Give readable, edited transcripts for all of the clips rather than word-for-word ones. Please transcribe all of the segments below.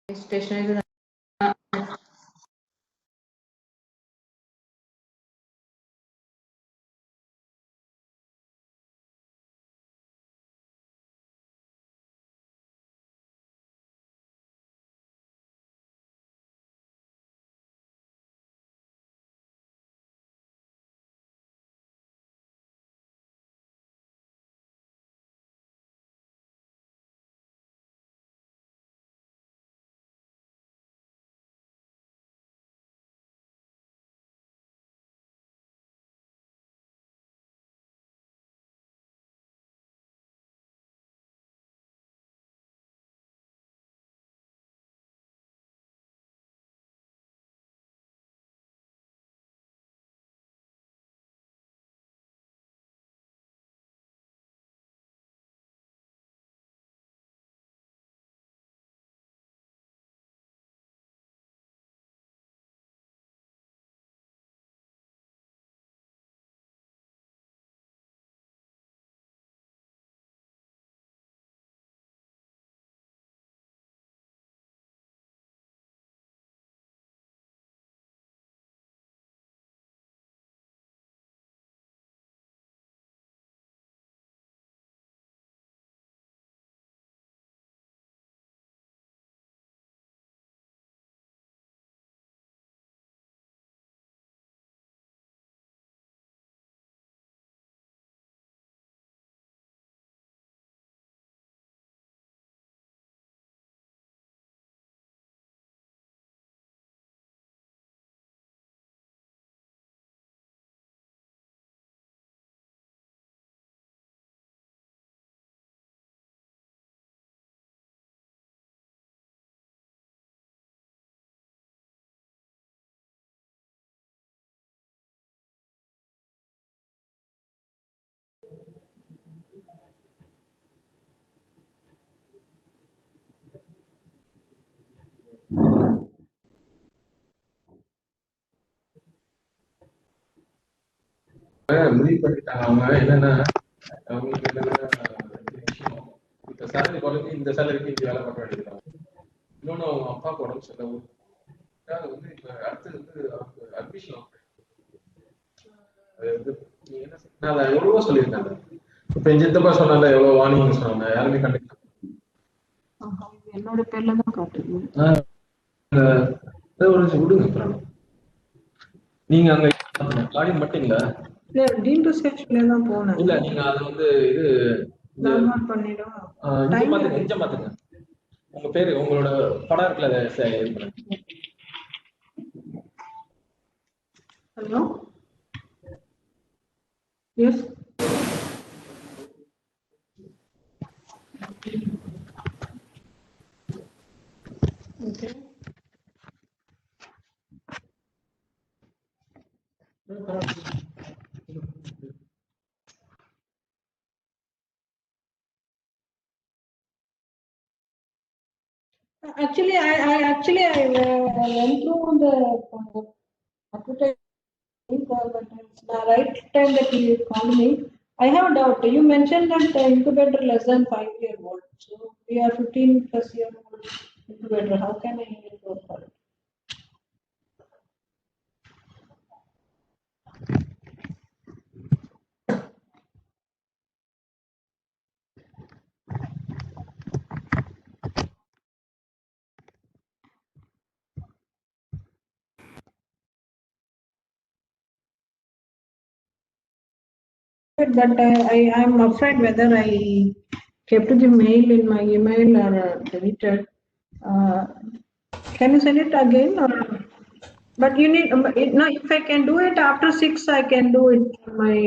Stationary. முடிவு பண்ணிட்டாங்க. அவங்க என்னன்னா அவங்களுக்கு என்னன்னா விஷயம் இந்த சேலரி குறைஞ்சி இந்த சேலரிக்கு இங்க வேலை பண்ண வேண்டியதுதான். இன்னொன்னு அவங்க அப்பாவுக்கு உடம்பு செலவு வந்து இப்ப அடுத்தது வந்து அவருக்கு அட்மிஷன் அது வந்து நீங்க என்ன நான் எவ்வளவோ சொல்லியிருக்காங்க. இப்ப எஞ்சித்தப்பா சொன்னால எவ்வளவு வார்னிங் சொன்னாங்க, யாருமே கண்டிப்பா என்னோட பேர்ல தான் காட்டுது. விடுங்க அப்புறம் நீங்க அங்க லாகின் பண்ணிட்டீங்களா? இல்ல டீன் செக்ஷன்ல தான் போனேன். இல்ல நீங்க அது வந்து இது டவுன்லோட் பண்ணிடும். இங்க பாத்துங்க, இங்க பாத்துங்க, உங்க பேரு உங்களோட படம் இருக்குல்ல. Hello yes okay. Actually, I went through the advertising call, but it's the right time that you called me. I have a doubt. You mentioned that the incubator less than 5-year-old. So we are 15+-year-old incubator. How can I go for it? But I am afraid whether I kept the mail in my email or deleted. Can you send it again? Or, but you need no. If I can do it after 6, I can do it. My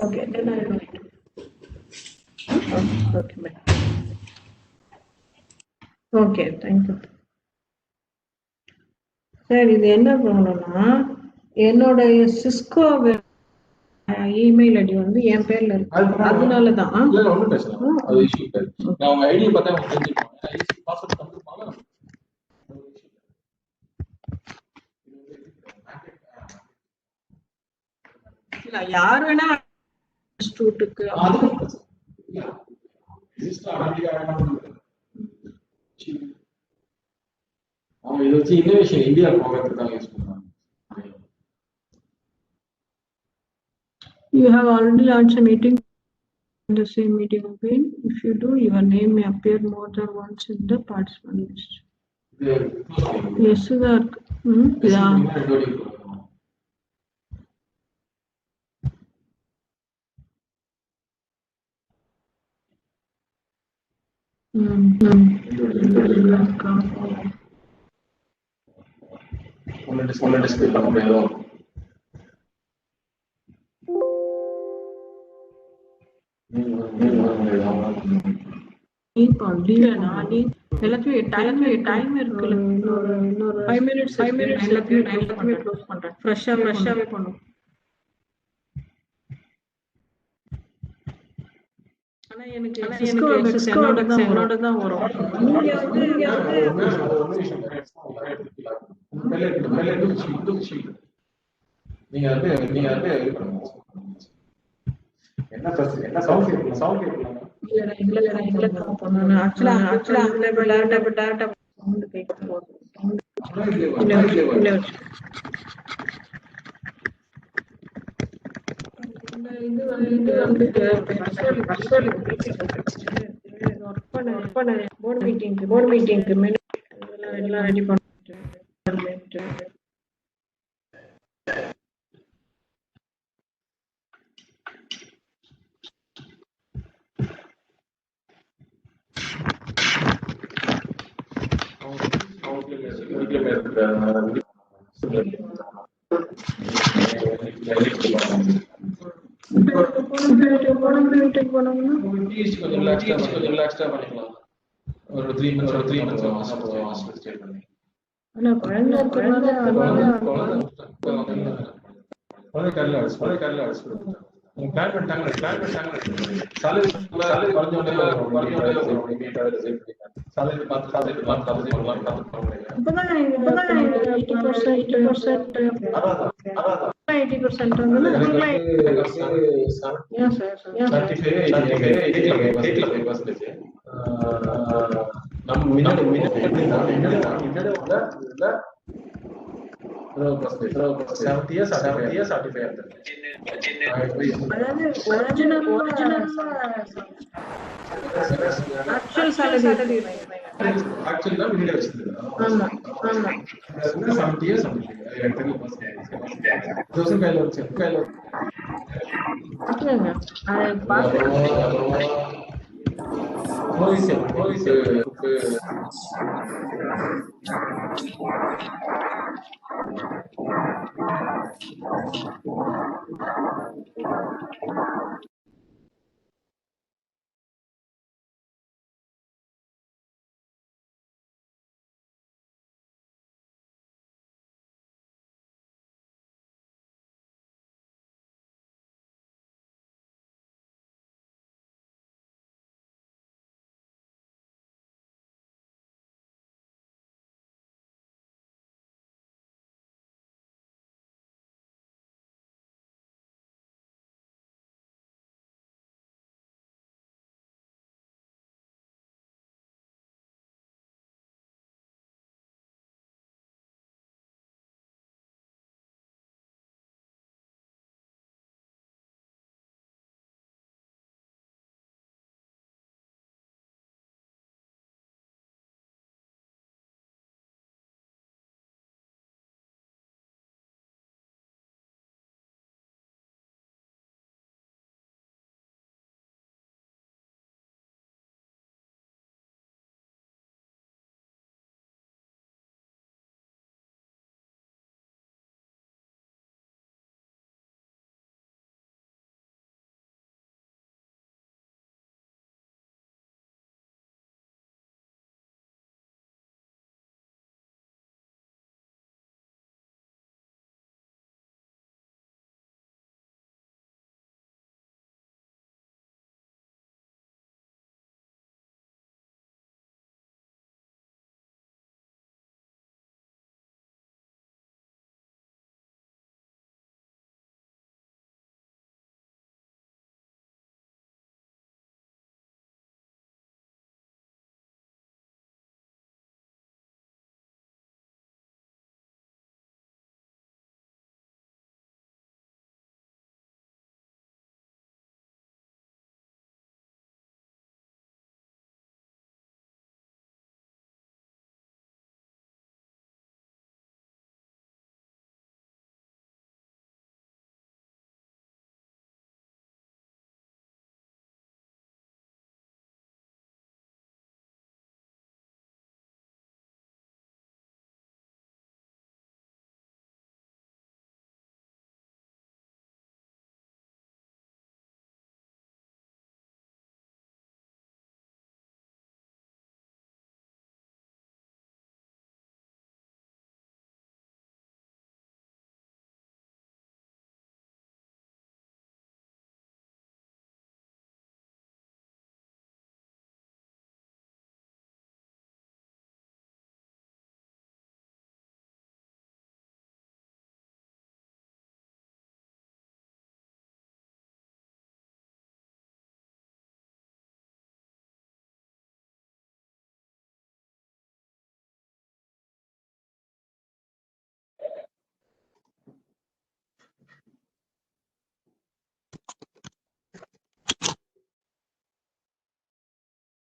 okay, then I will do it. Okay. Okay, thank you. Sir இது என்ன ப்ராப்ளம்னா என்னோட Cisco email ID வந்து என் பேர்ல இருக்கு, அதனால தான். ஒன்றும் பேசலாம், அது இஷ்யூ இருக்காது. நான் உங்க ஐடியை பார்த்தா உங்களுக்கு தெரிஞ்சிருக்கோம், பாஸ்வேர்ட் தந்துருப்பாங்க. இல்ல யார் வேணா இன்ஸ்டிடியூட்டுக்கு அவங்க இதை வச்சு இன்னோவேஷன் இந்தியா போகிறதுக்கு தான் யூஸ் பண்ணுறாங்க. You have already launched a meeting in the same meeting again. If you do, your name may appear more than once in the participant list. Yes, sir. Yeah. எல்லாத்தையும் time இருக்குல்ல, இன்னொரு 5 minutes எல்லாத்தையுமே close பண்றேன். ஃப்ரெஷ்ஷாவே பண்ணும். ஆனா எனக்கு என்னோட தான் வரும். நீங்க என்ன சவுண்ட் கேட்கலாம். போர்டு மீட்டிங்க்கு எல்லாம் ரெடி பண்ணிட்டு கொஞ்சம் ரிலாக்ஸ்டா பண்ணிக்கலாம். ஒரு 3 months ஸ்டே பண்ணி. ஆனா குழந்தை பிளான் பண்ணிட்டாங்க. சாலரி சாலரி பார்த்து பண்ணலாம். இப்பதான் 80% நம்ம முன்னாடி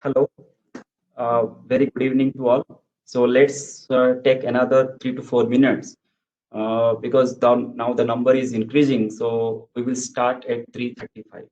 Hello, very good evening to all. So let's take another 3 to 4 minutes because now the number is increasing. So we will start at 3:35.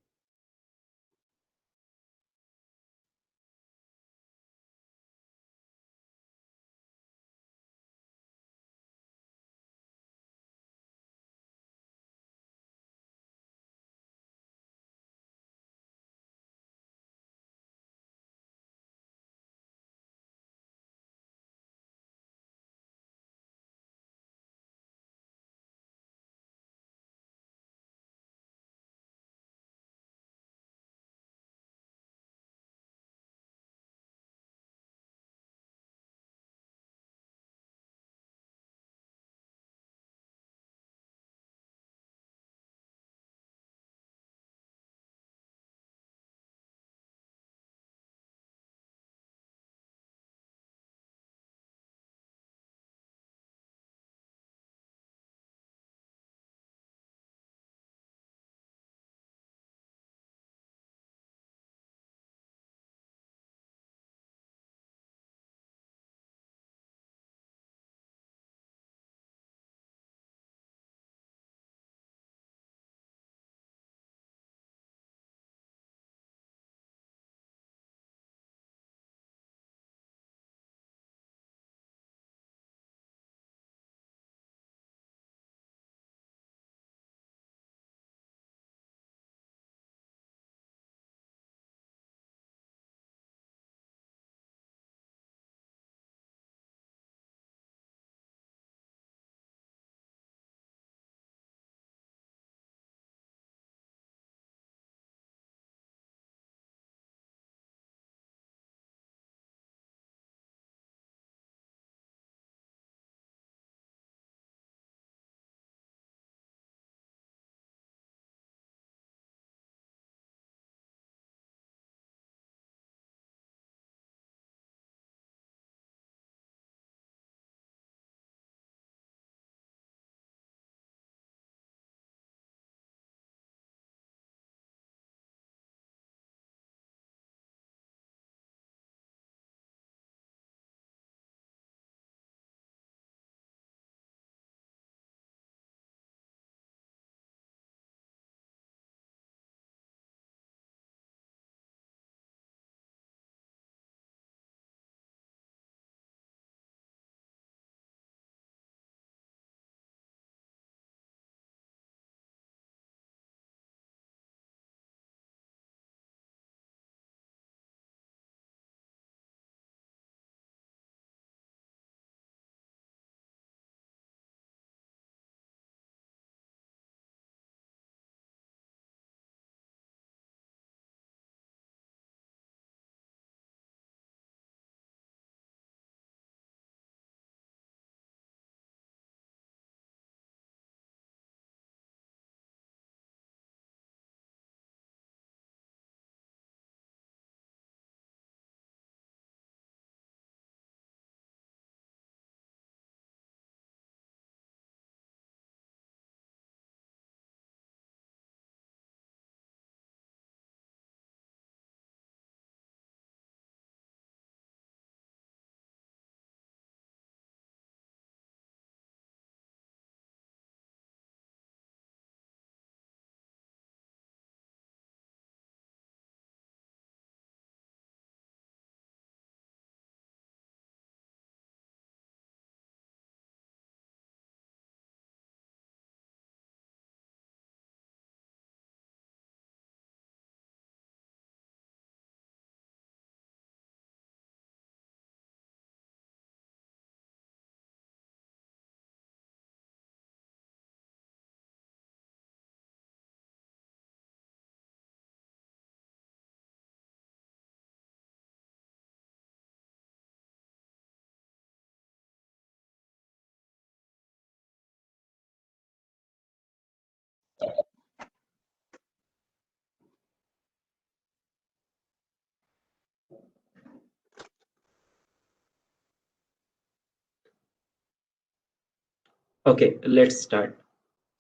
Okay, let's start.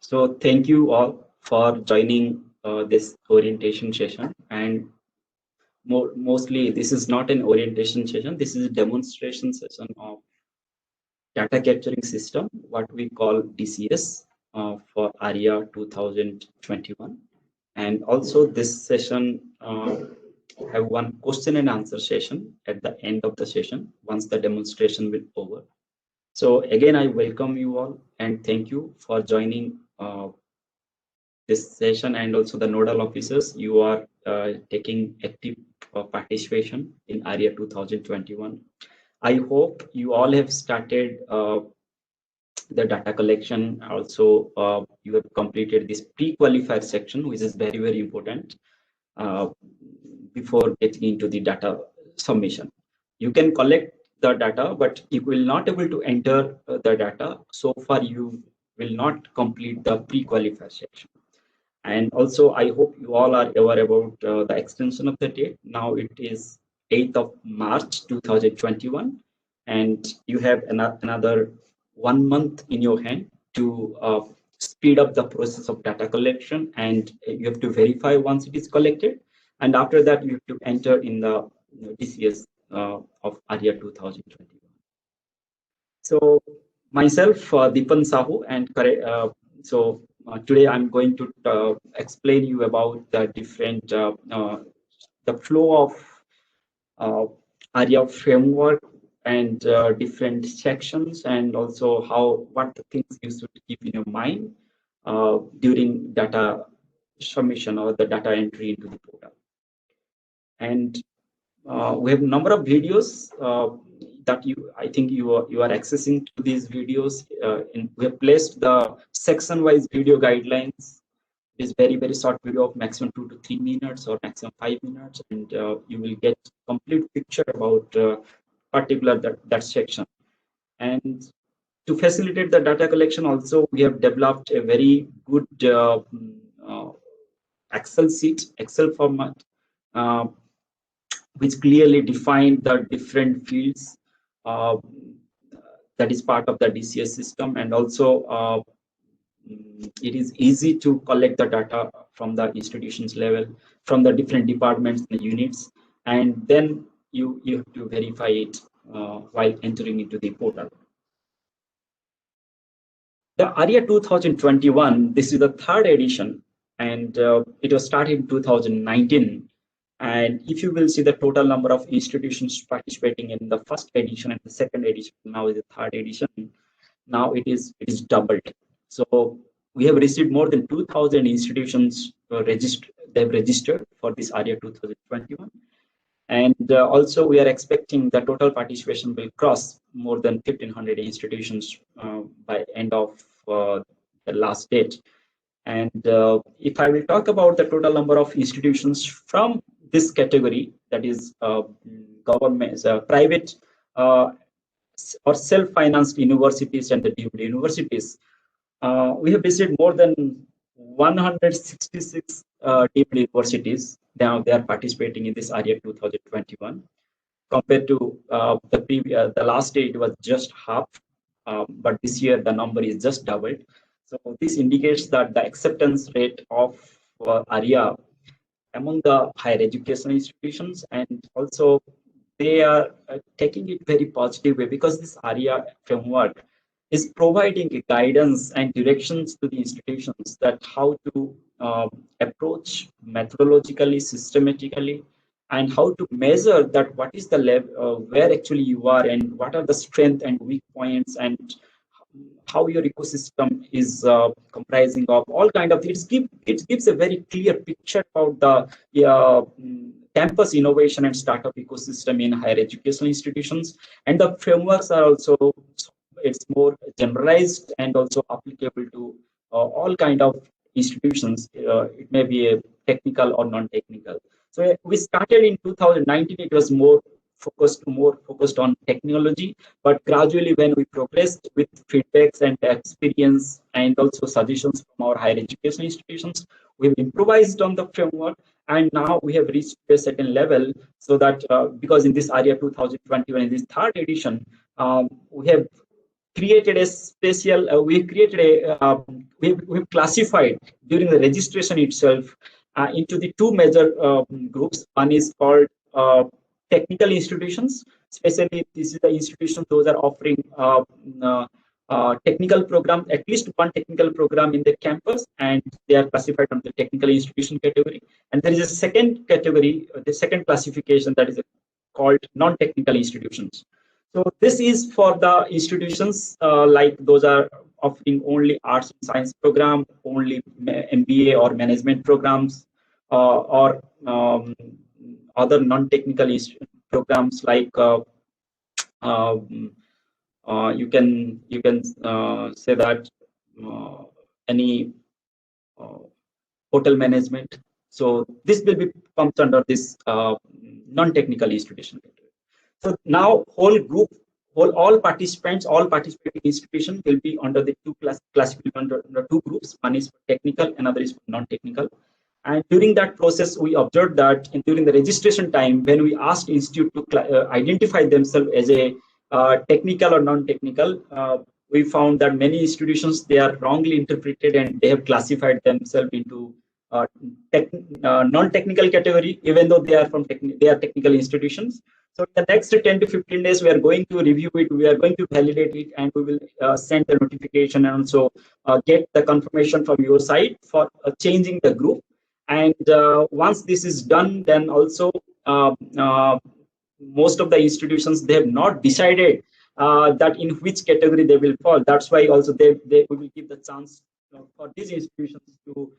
So thank you all for joining this orientation session. And mostly this is not an orientation session. This is a demonstration session of data capturing system, what we call DCS, for ARIIA 2021. And also this session have one question and answer session at the end of the session once the demonstration will over. So again, I welcome you all and thank you for joining this session, and also the nodal officers. You are taking active participation in ARIIA 2021. I hope you all have started the data collection. Also, you have completed this pre-qualifier section, which is very, very important before getting into the data submission. You can collect the data, but you will not able to enter the data. So far, you will not complete the pre-qualifier section. And also, I hope you all are aware about the extension of the date. Now it is 8th of March 2021, and you have another 1 month in your hand to speed up the process of data collection, and you have to verify once it is collected, and after that you have to enter in the DCS of ARIIA 2021. So myself, Deepan Sahu, and today I'm going to explain you about the different the flow of ARIIA framework and different sections, and also what the things you should keep in your mind during data submission or the data entry into the portal. And we have a number of videos that I think you are accessing to these videos. We have placed the section-wise video guidelines. It is very, very short video of maximum 2 to 3 minutes or maximum 5 minutes, and you will get complete picture about particular that section. And to facilitate the data collection, also we have developed a very good Excel format, which clearly define the different fields that is part of the DCS system, and also it is easy to collect the data from the institutions level, from the different departments and units, and then you have to verify it while entering into the portal. The ARIIA 2021, this is the 3rd edition, and it was started in 2019. And if you will see the total number of institutions participating in the 1st edition and the 2nd edition, now is the 3rd edition, now it is doubled. So we have received more than 2,000 institutions they've registered for this ARIIA 2021. And also we are expecting the total participation will cross more than 1,500 institutions by end of the last date. And if I will talk about the total number of institutions from this category, that is government, private or self-financed universities and the deemed universities, we have visited more than 166 deemed universities. Now they are participating in this ARIIA 2021. Compared to the last year, it was just half, but this year the number is just doubled. So this indicates that the acceptance rate of ARIIA among the higher education institutions, and also they are taking it very positive way, because this ARIIA framework is providing guidance and directions to the institutions that how to approach methodologically, systematically, and how to measure that what is the level where actually you are, and what are the strength and weak points, and how your ecosystem is comprising of all kind of things. It gives a very clear picture about the campus innovation and startup ecosystem in higher education institutions. And the frameworks are also, it's more generalized and also applicable to all kind of institutions. It may be a technical or non-technical. So we started in 2019. It was more focused on technology, but gradually when we progressed with feedbacks and experience and also suggestions from our higher education institutions, we've improvised on the framework, and now we have reached a certain level, so that because in this ARIIA 2021, in this 3rd edition, we have created a special, we've classified during the registration itself into the 2 major groups. One is called technical institutions, especially this is the institutions those are offering technical program, at least one technical program in the campus, and they are classified under the technical institution category. And there is a second category, the second classification, that is called non-technical institutions. So this is for the institutions like those are offering only arts and science program, only MBA or management programs, or other non-technical programs like you can say that any hotel management. So this will be comes under this non-technical institution category. So now whole group, all participants, all participating institutions will be under the classified under two groups. One is for technical, another is for non-technical. And during that process, we observed that during the registration time, when we asked institute to identify themselves as a technical or non-technical, we found that many institutions, they are wrongly interpreted and they have classified themselves into non-technical category, even though they are from they are technical institutions. So in the next 10 to 15 days, we are going to review it, we are going to validate it, and we will send the notification and also get the confirmation from your side for changing the group. And once this is done, then also most of the institutions, they have not decided that in which category they will fall. That's why also we will give the chance for these institutions to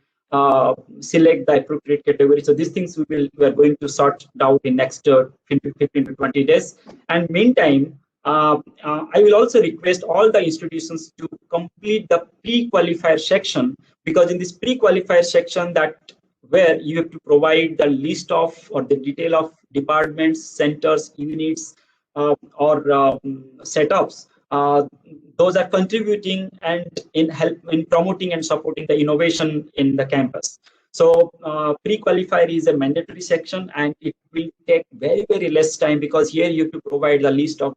select the appropriate category. So these things we are going to sort out in next 15 to 20 days. And meantime, I will also request all the institutions to complete the pre-qualifier section, because in this pre-qualifier section, that where you have to provide the list of or the detail of departments, centers, units, or setups. Those are contributing and in promoting and supporting the innovation in the campus. So pre-qualifier is a mandatory section, and it will take very less time, because here you have to provide the list of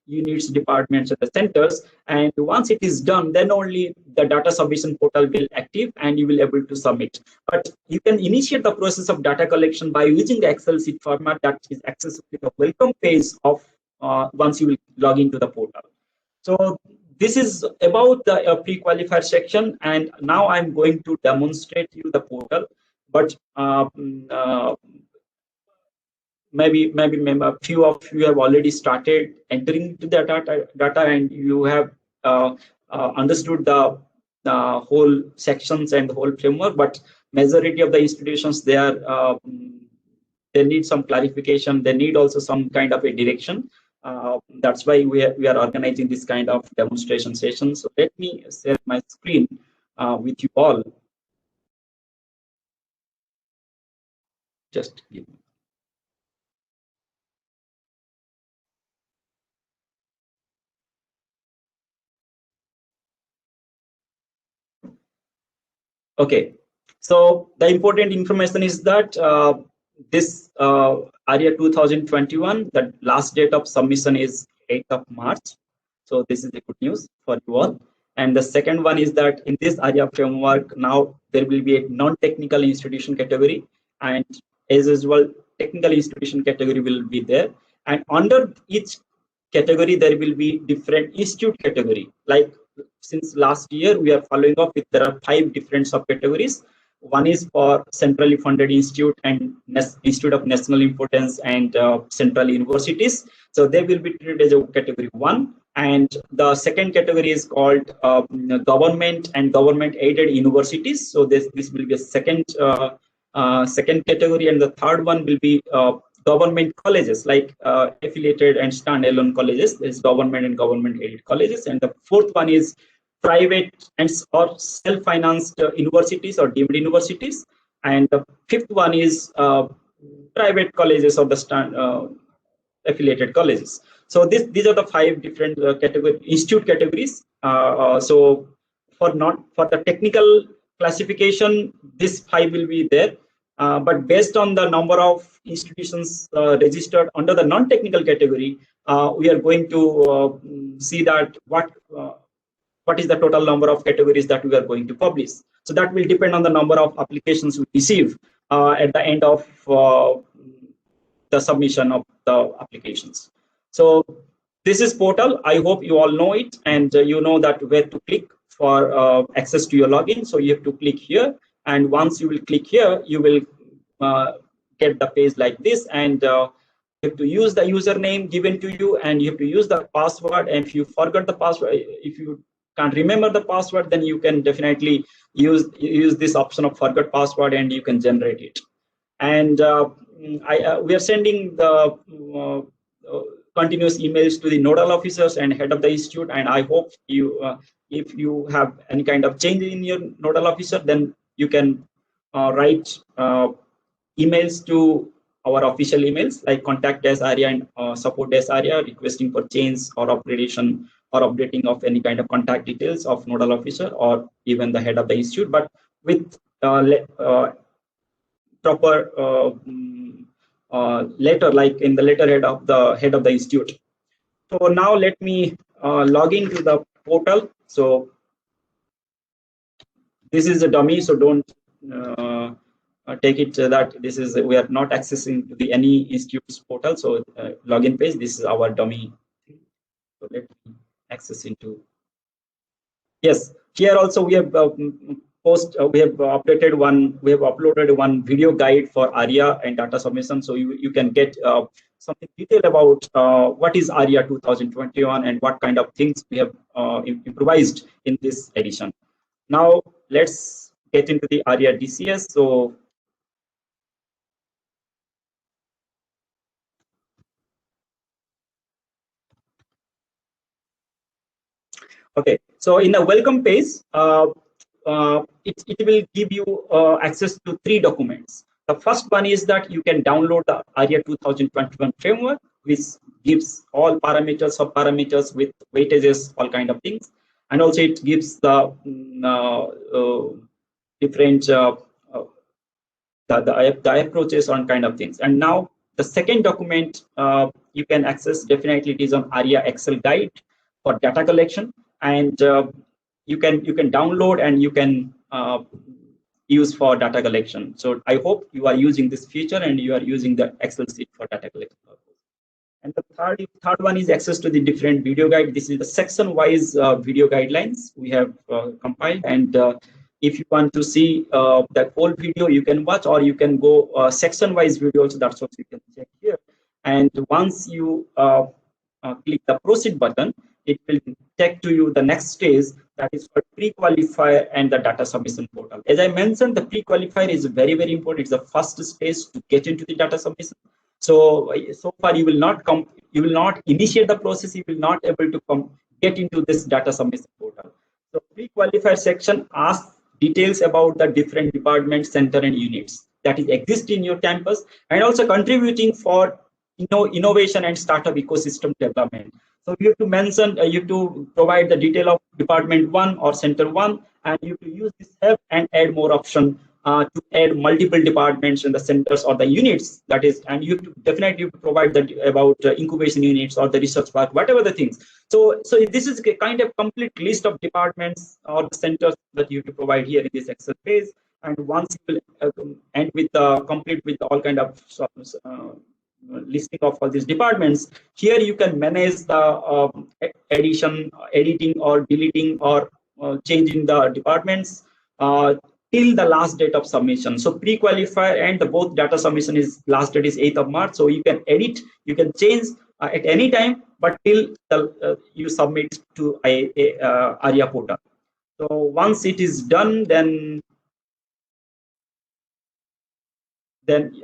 units, departments, and the centers. And once it is done, then only the data submission portal will active and you will able to submit. But you can initiate the process of data collection by using the Excel sheet format that is accessible in the welcome page of once you will log into the portal. So this is about the pre-qualifier section, and now I'm going to demonstrate you the portal. But maybe a few of you have already started entering to the data and you have understood the whole sections and the whole framework. But majority of the institutions, they are they need some clarification. They need also some kind of a direction. That's why we are organizing this kind of demonstration session. So let me share my screen with you all. Just give me. Okay, so the important information is that this ARIIA 2021, the last date of submission is 8th of March. So this is the good news for you all. And the second one is that in this ARIIA framework, now there will be a non-technical institution category, and as usual, technical institution category will be there. And under each category, there will be different institute category. Like since last year, we are following up with, there are 5 different subcategories. One is for centrally funded institute and institute of national importance and central universities. So they will be treated as a category 1. And the second category is called government and government aided universities. So this will be a second category. And the third one will be government colleges, like affiliated and standalone colleges. There's government and government aided colleges. And the fourth one is private and or self-financed universities or deemed universities. And the fifth one is private colleges or the affiliated colleges. So these are the 5 different institute categories. So for the technical classification, this 5 will be there. But based on the number of institutions registered under the non-technical category, we are going to see that what is the total number of categories that we are going to publish. So that will depend on the number of applications we receive at the end of the submission of the applications. So this is portal. I hope you all know it, and you know that where to click for access to your login. So you have to click here, and once you will click here, you will get the page like this, and you have to use the username given to you, and you have to use the password. And if you forgot the password, if you can't remember the password, then you can definitely use this option of forgot password, and you can generate it. And we are sending the continuous emails to the nodal officers and head of the institute, and I hope you if you have any kind of change in your nodal officer, then you can write emails to our official emails like contact@ARIIA and support@ARIIA, requesting for change or upgradation or updating of any kind of contact details of nodal officer or even the head of the institute, but with proper letter, like in the letterhead of the head of the institute. So now let me log into the portal. So this is a dummy, so don't take it that this is, we are not accessing to the any institute's portal. So login page, this is our dummy. So let me access into. Yes, here also we have we have uploaded one video guide for ARIIA and data submission, so you can get something detailed about what is ARIIA 2021 and what kind of things we have improvised in this edition. Now let's get into the ARIIA DCS. So okay, so in the welcome page, it will give you access to 3 documents. The first one is that you can download the ARIIA 2021 framework, which gives all parameters, subparameters with weightages, all kind of things, and also it gives the different the approaches on kind of things. And now the second document you can access, definitely it is on ARIIA Excel guide for data collection, and you can download and you can use for data collection. So I hope you are using this feature and you are using the Excel sheet for data collection purpose. And the third one is access to the different video guide. This is the section wise video guidelines we have compiled, and if you want to see that whole video, you can watch, or you can go section wise video also. That's what you can check here. And once you click the proceed button, it will take to you the next stage, that is for pre-qualifier and the data submission portal. As I mentioned, the pre-qualifier is very, very important. It's the first stage to get into the data submission. So far you will not initiate the process, you will not able to get into this data submission portal. So pre-qualifier section asks details about the different departments, center and units that is exist in your campus, and also contributing for innovation and startup ecosystem development. So you have to mention, you have to provide the detail of department 1 or center 1, and you have to use this help and add more option to add multiple departments in the centers or the units, that is, and you have to definitely provide that about incubation units or the research park, whatever the things. So this is a kind of complete list of departments or the centers that you have to provide here in this Excel page. And once you will end with complete with all kind of listing of all these departments, here you can manage the editing or deleting or changing the departments till the last date of submission. So pre-qualifier and both data submission is last date is 8th of March. So you can edit, you can change at any time, but till you submit to ARIIA portal. So once it is done, then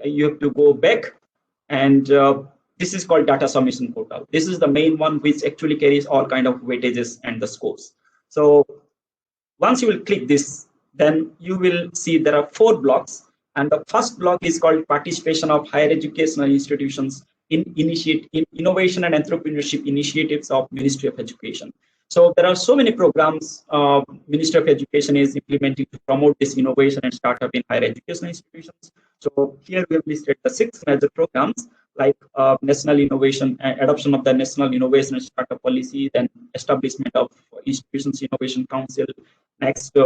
you have to go back, and this is called data submission portal. This is the main one which actually carries all kind of weightages and the scores. So once you will click this, then you will see there are 4 blocks, and the first block is called participation of higher educational institutions in innovation and entrepreneurship initiatives of Ministry of Education. So there are so many programs Ministry of Education is implementing to promote this innovation and startup in higher educational institutions. So here we have listed the 6 major programs, like national innovation, adoption of the national innovation and startup policy, then establishment of institutions innovation council, next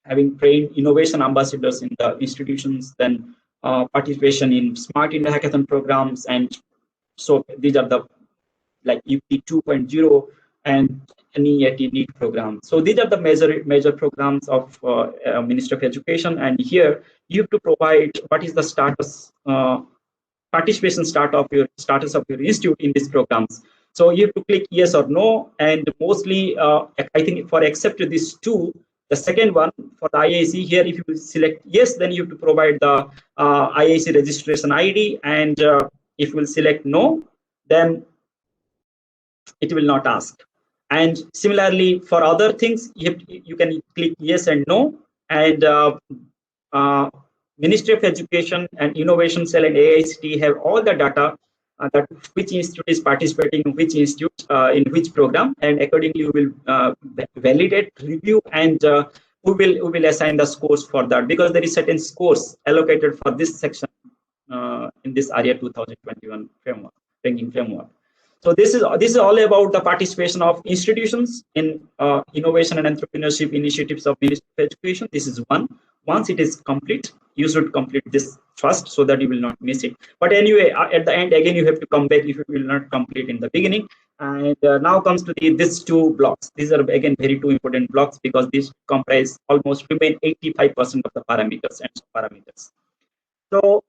having trained innovation ambassadors in the institutions, then participation in Smart India Hackathon programs, and so these are the like UP 2.0 and NEAT NEET program. So these are the major programs of Ministry of Education, and here you have to provide what is the status participation status of your institute in these programs. So you have to click yes or no, and mostly I think for except these two, the second one for the IIC, here if you select yes, then you have to provide the IIC registration ID, and if you will select no, then it will not ask. And similarly for other things, you can click yes and no, and Ministry of Education and Innovation Cell and AICT have all the data that which institute is participating in which institute in which program, and accordingly we will validate, review, and we will assign the scores for that, because there is certain scores allocated for this section in this ARIIA 2021 framework, ranking framework. So this is all about the participation of institutions in innovation and entrepreneurship initiatives of Ministry of Education. This is one. Once it is complete, you should complete this first so that you will not miss it. But anyway, at the end, again, you have to come back if you will not complete in the beginning. And now comes to these two blocks. These are again very two important blocks, because these comprise almost remain 85% of the parameters and parameters. So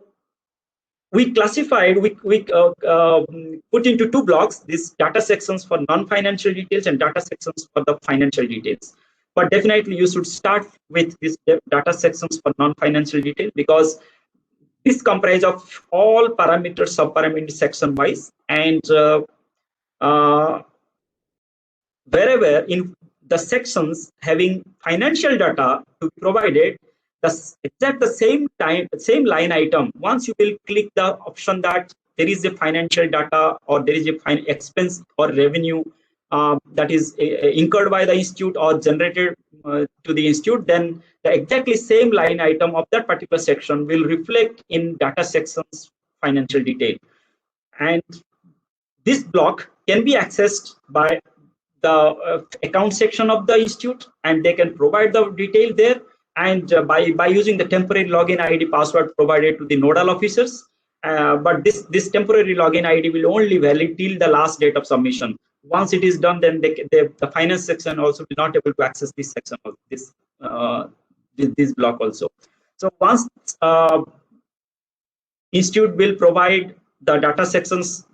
we classified, we put into two blocks these data sections for non-financial details and data sections for the financial details. But definitely you should start with these data sections for non-financial detail, because this comprises of all parameters, sub-parameter section wise, and wherever in the sections having financial data to be provided, the same line item, once you will click the option that there is a financial data or there is a expense or revenue that is incurred by the institute or generated to the institute, then the exactly same line item of that particular section will reflect in data sections financial detail. And this block can be accessed by the account section of the institute, and they can provide the detail there, and by using the temporary login ID password provided to the nodal officers. But this temporary login ID will only valid till the last date of submission. Once it is done, then the finance section also will not able to access this section of this block also. So once institute will provide the data sections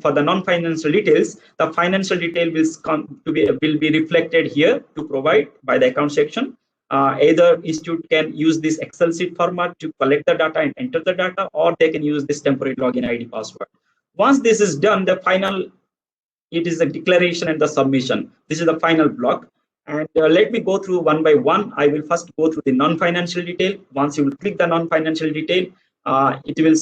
for the non-financial details, the financial detail will be reflected here to provide by the account section. Either institute can use this Excel sheet format to collect the data and enter the data, or they can use this temporary login ID password. Once this is done, it is the declaration and the submission. This is the final block. And let me go through one by one. I will first go through the non-financial detail. Once you will click the non-financial detail, it will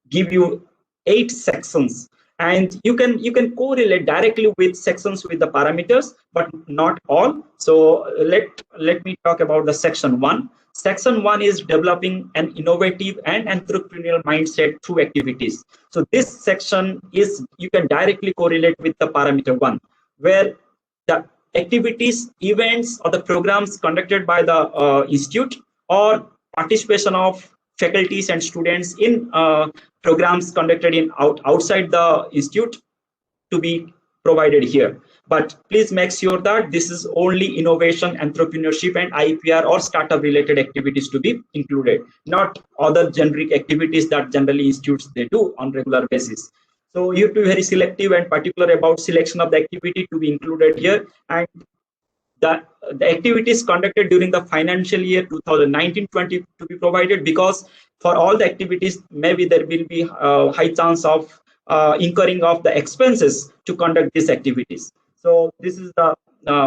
give you 8 sections, and you can correlate directly with sections with the parameters, but not all. So let me talk about the section 1. Section 1 is developing an innovative and entrepreneurial mindset through activities. So this section is, you can directly correlate with the parameter 1, where the activities, events, or the programs conducted by the institute, or participation of faculties and students in programs conducted in outside the institute to be provided here. But please make sure that this is only innovation, entrepreneurship, and IPR or startup related activities to be included, not other generic activities that generally institutes they do on regular basis. So you have to be very selective and particular about selection of the activity to be included here, and the activities conducted during the financial year 2019-20 to be provided, because for all the activities maybe there will be high chance of incurring of the expenses to conduct these activities. So this is the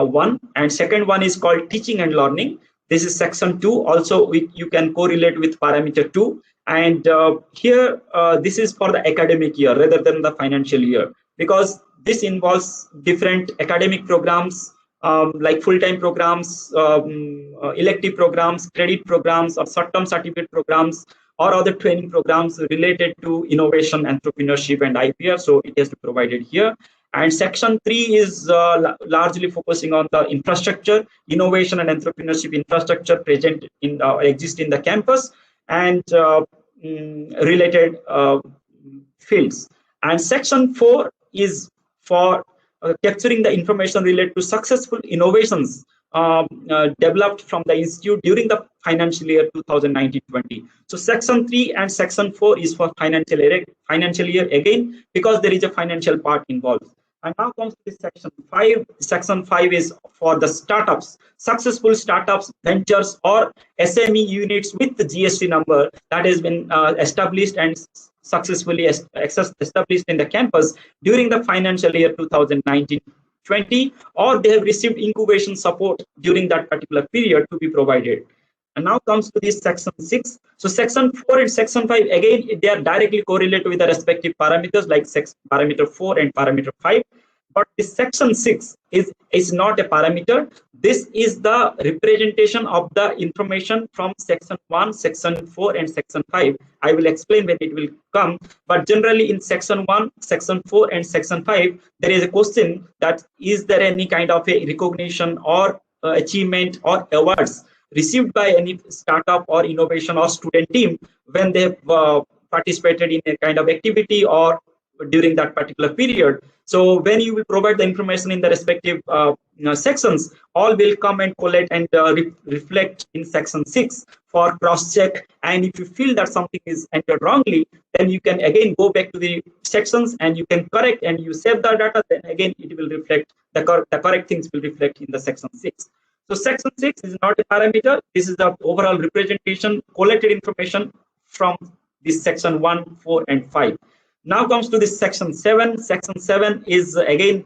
one. And second one is called teaching and learning. This is section 2. Also you can correlate with parameter 2, and here this is for the academic year rather than the financial year, because this involves different academic programs, like full-time programs, elective programs, credit programs, or short-term certificate programs, or other training programs related to innovation, entrepreneurship, and IPR. So it has to be provided here. And section 3 is largely focusing on the infrastructure, innovation and entrepreneurship infrastructure present in exist in the campus, and related fields. And section 4 is for capturing the information related to successful innovations developed from the institute during the financial year 2019-20. So section 3 and section 4 is for financial year again, because there is a financial part involved. And now comes to section 5. Section 5 is for the startups, successful startups, ventures, or SME units with the GST number that has been established and successfully established in the campus during the financial year 2019-20, or they have received incubation support during that particular period to be provided. And now comes to this section 6. So section 4 and section 5, again, they are directly correlated with the respective parameters like parameter 4 and parameter 5. But this section 6 is not a parameter. This is the representation of the information from section 1, section 4, and section 5. I will explain when it will come. But generally in section 1, section 4, and section 5, there is a question that is there any kind of a recognition or achievement or awards received by any startup or innovation or student team when they have participated in a kind of activity or during that particular period. So when you will provide the information in the respective sections, all will come and collect and reflect in section 6 for cross check. And if you feel that something is entered wrongly, then you can again go back to the sections and you can correct and you save the data. Then again it will reflect the correct things will reflect in the section 6. So section 6 is not a parameter. This is the overall representation, collected information from this section 1, 4, and 5. Now comes to this section 7. Section 7 is again,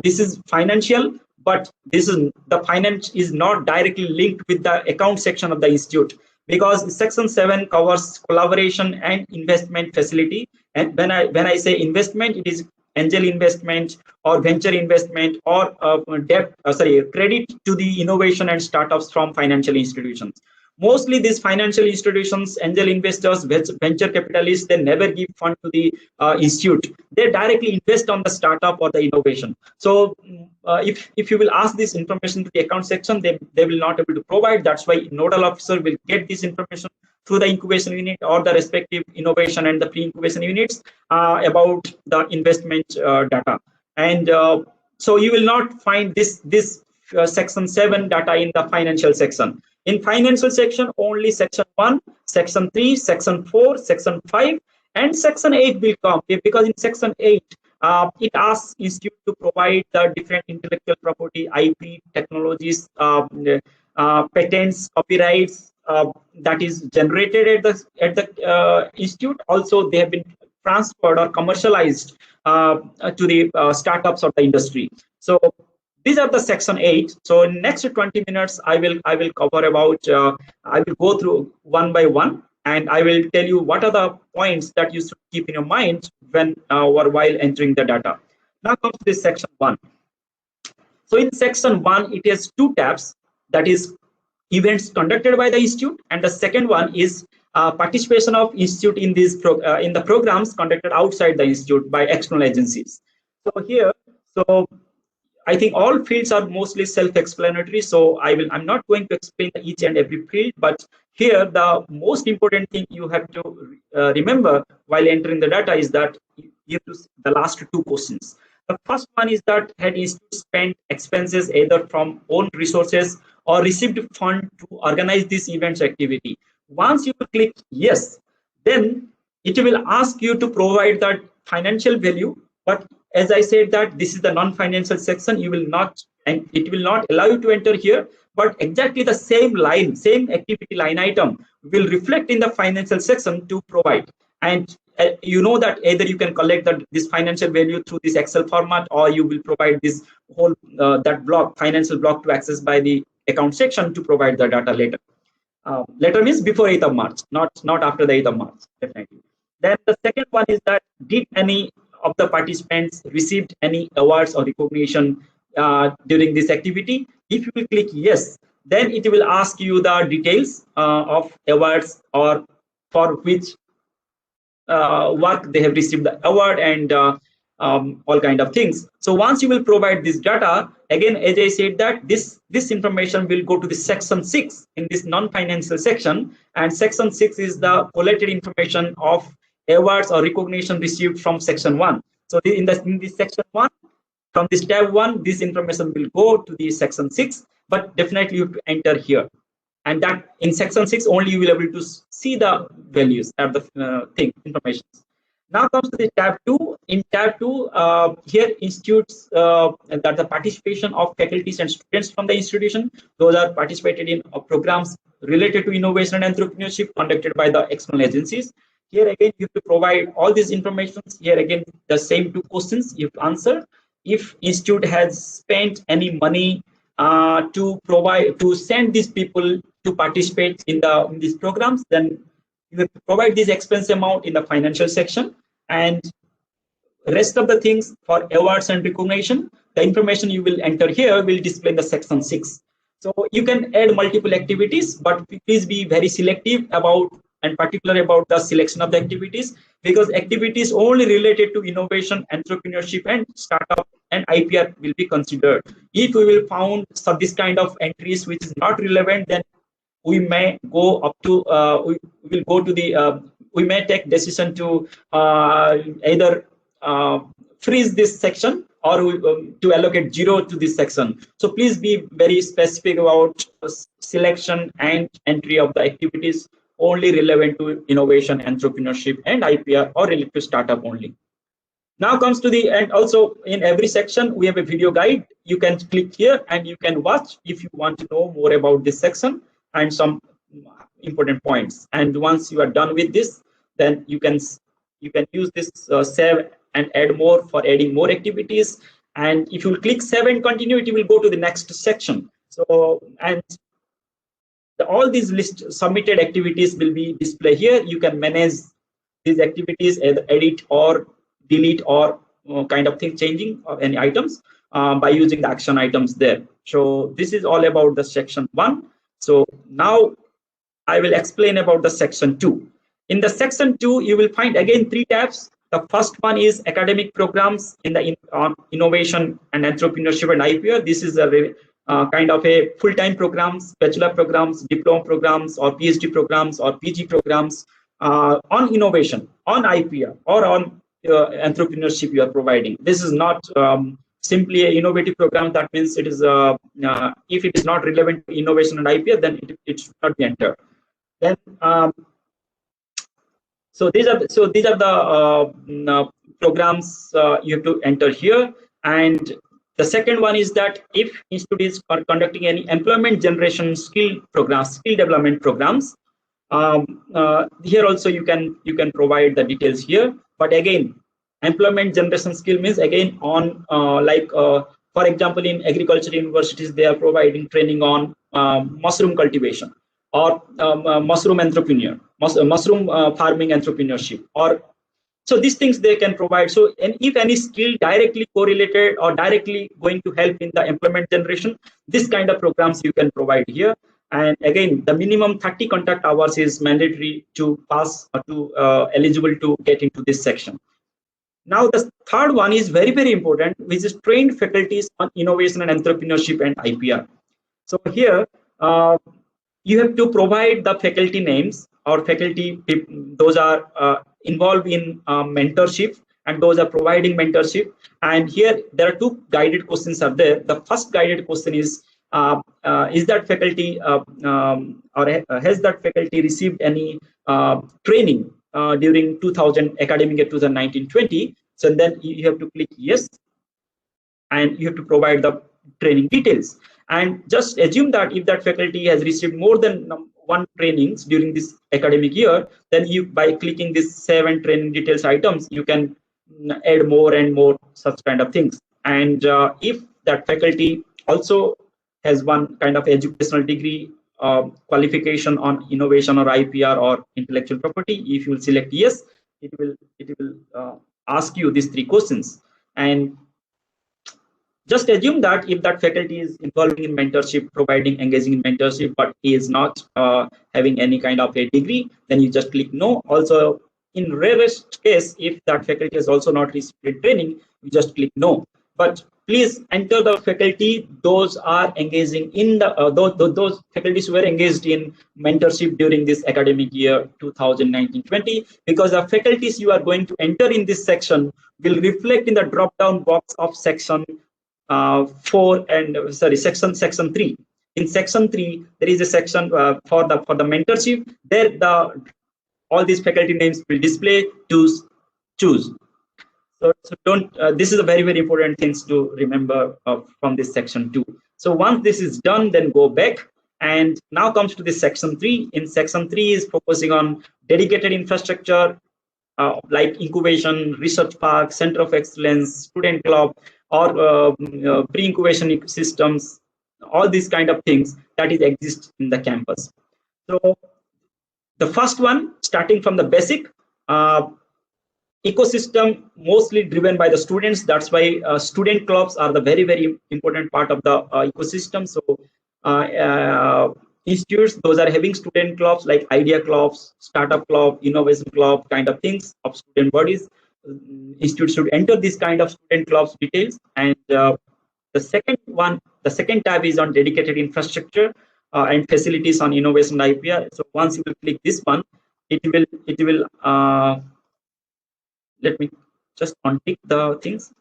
this is financial, but this is the finance is not directly linked with the account section of the institute, because section 7 covers collaboration and investment facility. And when I say investment, it is angel investment or venture investment or credit to the innovation and startups from financial institutions. Mostly these financial institutions, angel investors, venture capitalists, they never give fund to the institute. They directly invest on the startup or the innovation. So if you will ask this information to the account section, they will not able to provide. That's why nodal officer will get this information through the incubation unit or the respective innovation and the pre-incubation units about the investment data. And so you will not find this section 7 data in the financial section. In financial section, only section 1, section 3, section 4, section 5, and section 8 will come, because in section 8, it asks institute to provide the different intellectual property, IP, technologies, patents, copyrights that is generated at the institute. Also, they have been transferred or commercialized to the startups of the industry. So these are the section 8. So in next 20 minutes, I will cover about, I will go through one by one, and I will tell you what are the points that you should keep in your mind when or while entering the data. Now comes to this section 1. So in section 1, it has 2 tabs, that is events conducted by the institute, and the second one is participation of institute in these in the programs conducted outside the institute by external agencies. So here, so I think all fields are mostly self-explanatory, so I'm not going to explain each and every field, but here the most important thing you have to remember while entering the data is that you have to the last 2 questions. The first one is that had institute spent expenses either from own resources or received fund to organize this events activity. Once you click yes, then it will ask you to provide that financial value, but as I said that this is the non-financial section, you will not, and it will not allow you to enter here, but exactly the same line, same activity line item will reflect in the financial section to provide. And you know that either you can collect this financial value through this Excel format, or you will provide this whole that block, financial block, to access by the account section to provide the data later. Later means before 8th of March, not after the 8th of March, definitely. Then the second one is that did any of the participants received any awards or recognition during this activity? If you will click yes, then it will ask you the details of awards or for which work they have received the award, and all kind of things. So once you will provide this data, again, as I said, that this information will go to the section 6 in this non-financial section, and section 6 is the collected information of awards or recognition received from section 1. So in this section 1, from this tab 1, this information will go to the section 6, but definitely you have to enter here. And that in section 6 only you will be able to see the values of the information. Now comes to the tab 2. In tab 2, here institutes that the participation of faculties and students from the institution, those are participated in programs related to innovation and entrepreneurship conducted by the external agencies. Here again, you have to provide all these information. Here again, the same 2 questions you have to answer. If institute has spent any money to send these people to participate in these programs, then you have to provide this expense amount in the financial section, and rest of the things for awards and recognition, the information you will enter here will display in the section 6. So you can add multiple activities, but please be very selective about and particular about the selection of the activities, because activities only related to innovation, entrepreneurship, and startup and IPR will be considered. If we will found this kind of entries which is not relevant, then we may go up to we will go to the we may take decision to either freeze this section or to allocate 0 to this section. So please be very specific about selection and entry of the activities only relevant to innovation, entrepreneurship, and IPR, or related to startup only. Now comes to the, and also in every section we have a video guide. You can click here and you can watch if you want to know more about this section and some important points. And once you are done with this, then you can use this save and add more for adding more activities. And if you click save and continue, it will go to the next section. So, and all these list submitted activities will be displayed here. You can manage these activities, edit or delete or kind of thing, changing of any items by using the action items there. So this is all about the section 1. So now I will explain about the section 2. In the section 2, you will find again 3 tabs. The first one is academic programs in the innovation and entrepreneurship and IPR. This is a kind of a full-time programs, bachelor programs, diploma programs, or PhD programs, or PG programs on innovation, on IPR, or on entrepreneurship you are providing. This is not simply an innovative program. That means it is if it is not relevant to innovation and IPR, then it should not be entered. Then so these are the programs you have to enter here. And the second one is that if institutes are conducting any employment generation skill programs, skill development programs, here also you can provide the details here. But again, employment generation skill means again on for example, in agriculture universities they are providing training on mushroom cultivation, or mushroom farming entrepreneurship, or so these things they can provide. So, and if any skill directly correlated or directly going to help in the employment generation, this kind of programs you can provide here. And again, the minimum 30 contact hours is mandatory to pass or to eligible to get into this section. Now the third one is very, very important, which is trained faculties on innovation and entrepreneurship and IPR. So here you have to provide the faculty names or faculty, those are involved in mentorship, and those are providing mentorship. And here there are 2 guided questions are there. The first guided question is that faculty or has that faculty received any training during academic year 2019-20? So then you have to click yes, and you have to provide the training details. And just assume that if that faculty has received more than 1 trainings during this academic year, then you, by clicking this save and training details items, you can add more and more such kind of things. And if that faculty also has one kind of educational degree qualification on innovation or IPR or intellectual property, if you will select yes, it will ask you these 3 questions. And just assume that if that faculty is involving in mentorship, engaging in mentorship, but he is not having any kind of a degree, then you just click no. Also, in rarest case, if that faculty has also not received training, you just click no. But please enter the faculty those are engaging in the those faculties who were engaged in mentorship during this academic year 2019-20, because the faculties you are going to enter in this section will reflect in the drop down box of section 4 and section 3. In section 3 there is a section for the mentorship. There the all these faculty names will display to choose. So don't this is a very important things to remember from this section 2. So once this is done, then go back, and now comes to this section 3. In section 3 is focusing on dedicated infrastructure like incubation, research park, center of excellence, student club, or pre-incubation systems, all these kind of things that is exist in the campus. So the first one, starting from the basic ecosystem, mostly driven by the students. That's why student clubs are the very important part of the ecosystem. So institutes, those are having student clubs like ARIIA clubs, startup club, innovation club, kind of things of student bodies. Institutes should enter this kind of student clubs details. And the second tab is on dedicated infrastructure and facilities on innovation ARIIA. So once you will click this one, it will let me just untick the things.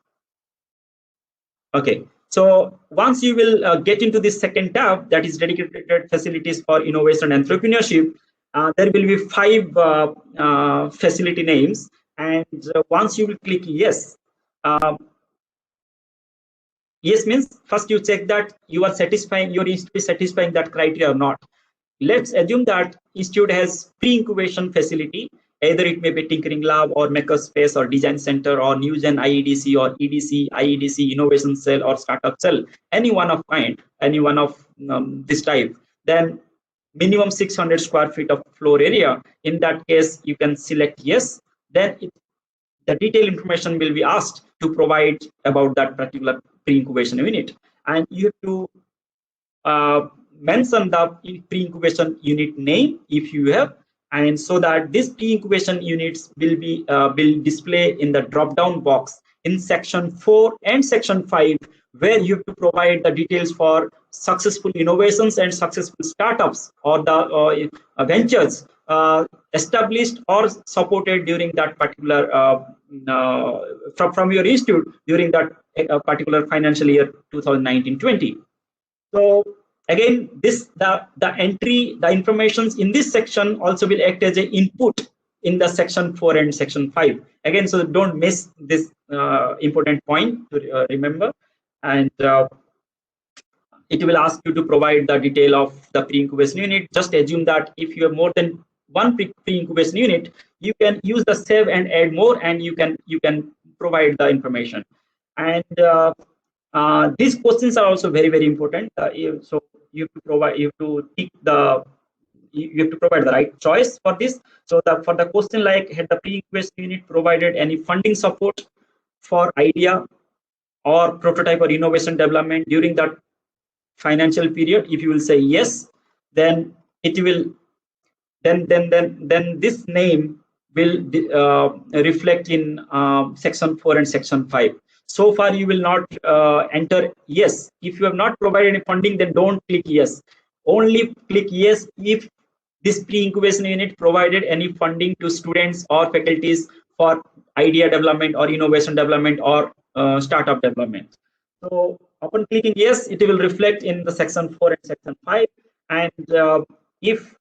Okay, so once you will get into this second tab, that is dedicated facilities for innovation and entrepreneurship, there will be 5 facility names, and once you will click yes, yes means first you check that you are satisfying, your institute is satisfying that criteria or not. Let's assume that institute has pre-incubation facility. Either it may be tinkering lab or makerspace or design center or new gen IEDC or EDC, IEDC, innovation cell or startup cell, any one of kind, any one of this type. Then minimum 600 square feet of floor area. In that case, you can select yes. Then the detailed information will be asked to provide about that particular pre-incubation unit, and you have to mention the pre-incubation unit name if you have, and so that this pre-incubation units will be will display in the drop-down box in section 4 and section 5, where you have to provide the details for successful innovations and successful startups or the ventures established or supported during that particular from your institute during that particular financial year 2019-20. So again, this the entry, the informations in this section also will act as an input in the section 4 and section 5. Again, so don't miss this important point to remember. And it will ask you to provide the detail of the pre-incubation unit. Just assume that if you have more than one pre-incubation unit, you can use the save and add more, and you can provide the information. And these questions are also very important. So you have to provide the right choice for this. So for the question like, had the pre-incubation unit provided any funding support for idea or prototype or innovation development during that financial period? If you will say yes, then it will then this name will reflect in section 4 and section 5. So far you will not enter yes. If you have not provided any funding, then don't click yes. Only click yes if this pre-incubation unit provided any funding to students or faculties for idea development or innovation development or startup development. So upon clicking yes, it will reflect in the section 4 and section 5. And if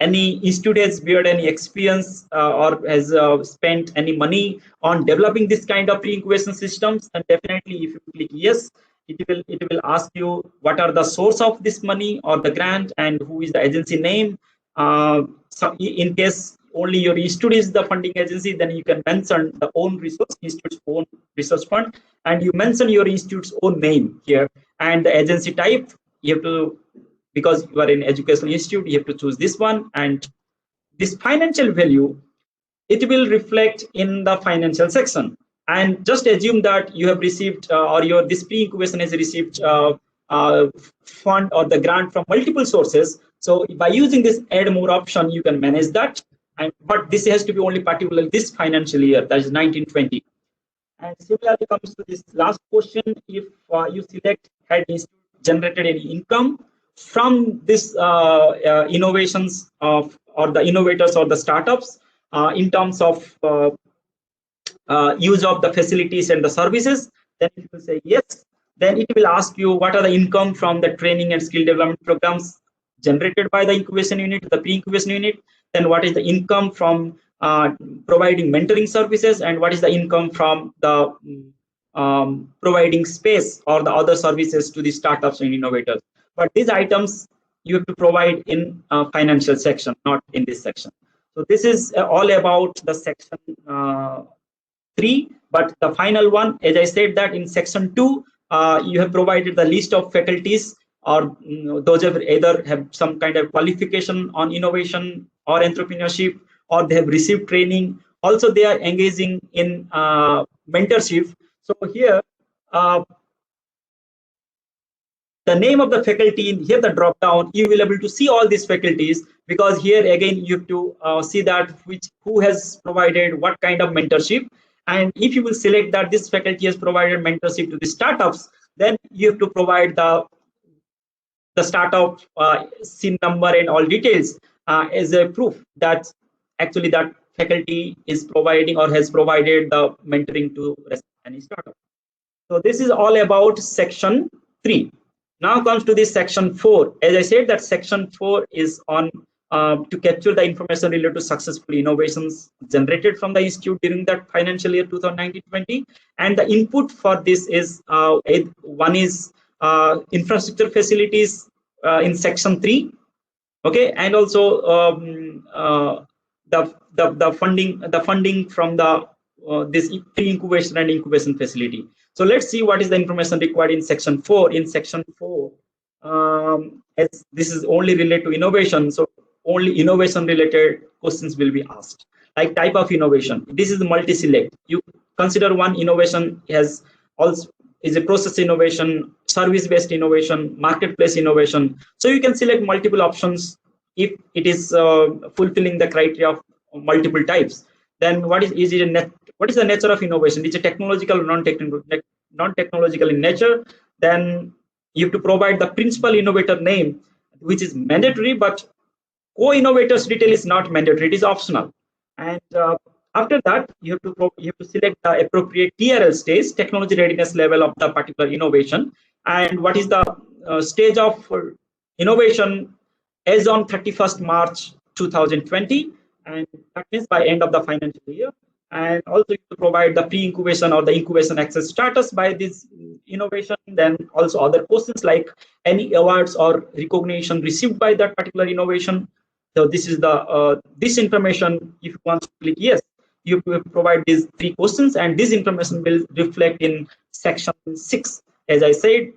any institute has beared any experience or has spent any money on developing this kind of pre-incubation systems, then definitely if you click yes, it will ask you what are the source of this money or the grant and who is the agency name. So in case only your institute is the funding agency, then you can mention the own resource, institute's own research fund, and you mention your institute's own name here, and the agency type you have to, because you are in educational institute, you have to choose this one. And this financial value, it will reflect in the financial section. And just assume that you have received or your this pre-incubation has received fund or the grant from multiple sources. So by using this add more option, you can manage that. but this has to be only particular this financial year, that is 1920. And similarly comes to this last question, if you select had generated any income from this innovations of or the innovators or the startups in terms of use of the facilities and the services, then it will say yes. Then it will ask you what are the income from the training and skill development programs generated by the incubation unit, the pre-incubation unit. Then what is the income from providing mentoring services, and what is the income from the providing space or the other services to the startups and innovators. But these items you have to provide in financial section, not in this section. So this is all about the section 3, but the final one, as I said, that in section 2 you have provided the list of faculties or those have either have some kind of qualification on innovation or entrepreneurship, or they have received training. Also, they are engaging in mentorship. So here, the name of the faculty, here the drop down, you will be able to see all these faculties, because here again you have to see that who has provided what kind of mentorship. And if you will select that this faculty has provided mentorship to the startups, then you have to provide the startup SIN number and all details as a proof that actually that faculty is providing or has provided the mentoring to any startup. So this is all about section 3. Now comes to this section 4. As I said, that section 4 is on to capture the information related to successful innovations generated from the institute during that financial year 2019-20. And the input for this is one is infrastructure facilities in section 3, okay, and also the funding from the this pre-incubation and incubation facility. So let's see what is the information required in section 4. In section 4, as this is only related to innovation, so only innovation related questions will be asked, like type of innovation. This is multi-select. You consider one innovation as also is a process innovation, service-based innovation, marketplace innovation. So you can select multiple options if it is fulfilling the criteria of multiple types. Then what is the nature of innovation? Is it technological or non-technological in nature? Then you have to provide the principal innovator name, which is mandatory, but co-innovators detail is not mandatory, it is optional. And after that, you have to select the appropriate TRL stage, technology readiness level of the particular innovation, and what is the stage of innovation as on 31st March 2020, and that means by end of the financial year. And also you have to provide the pre-incubation or the incubation access status by this innovation. Then also other questions like any awards or recognition received by that particular innovation. So this is the this information. If you want to click yes, you have to provide these 3 questions, and this information will reflect in section 6. As I said,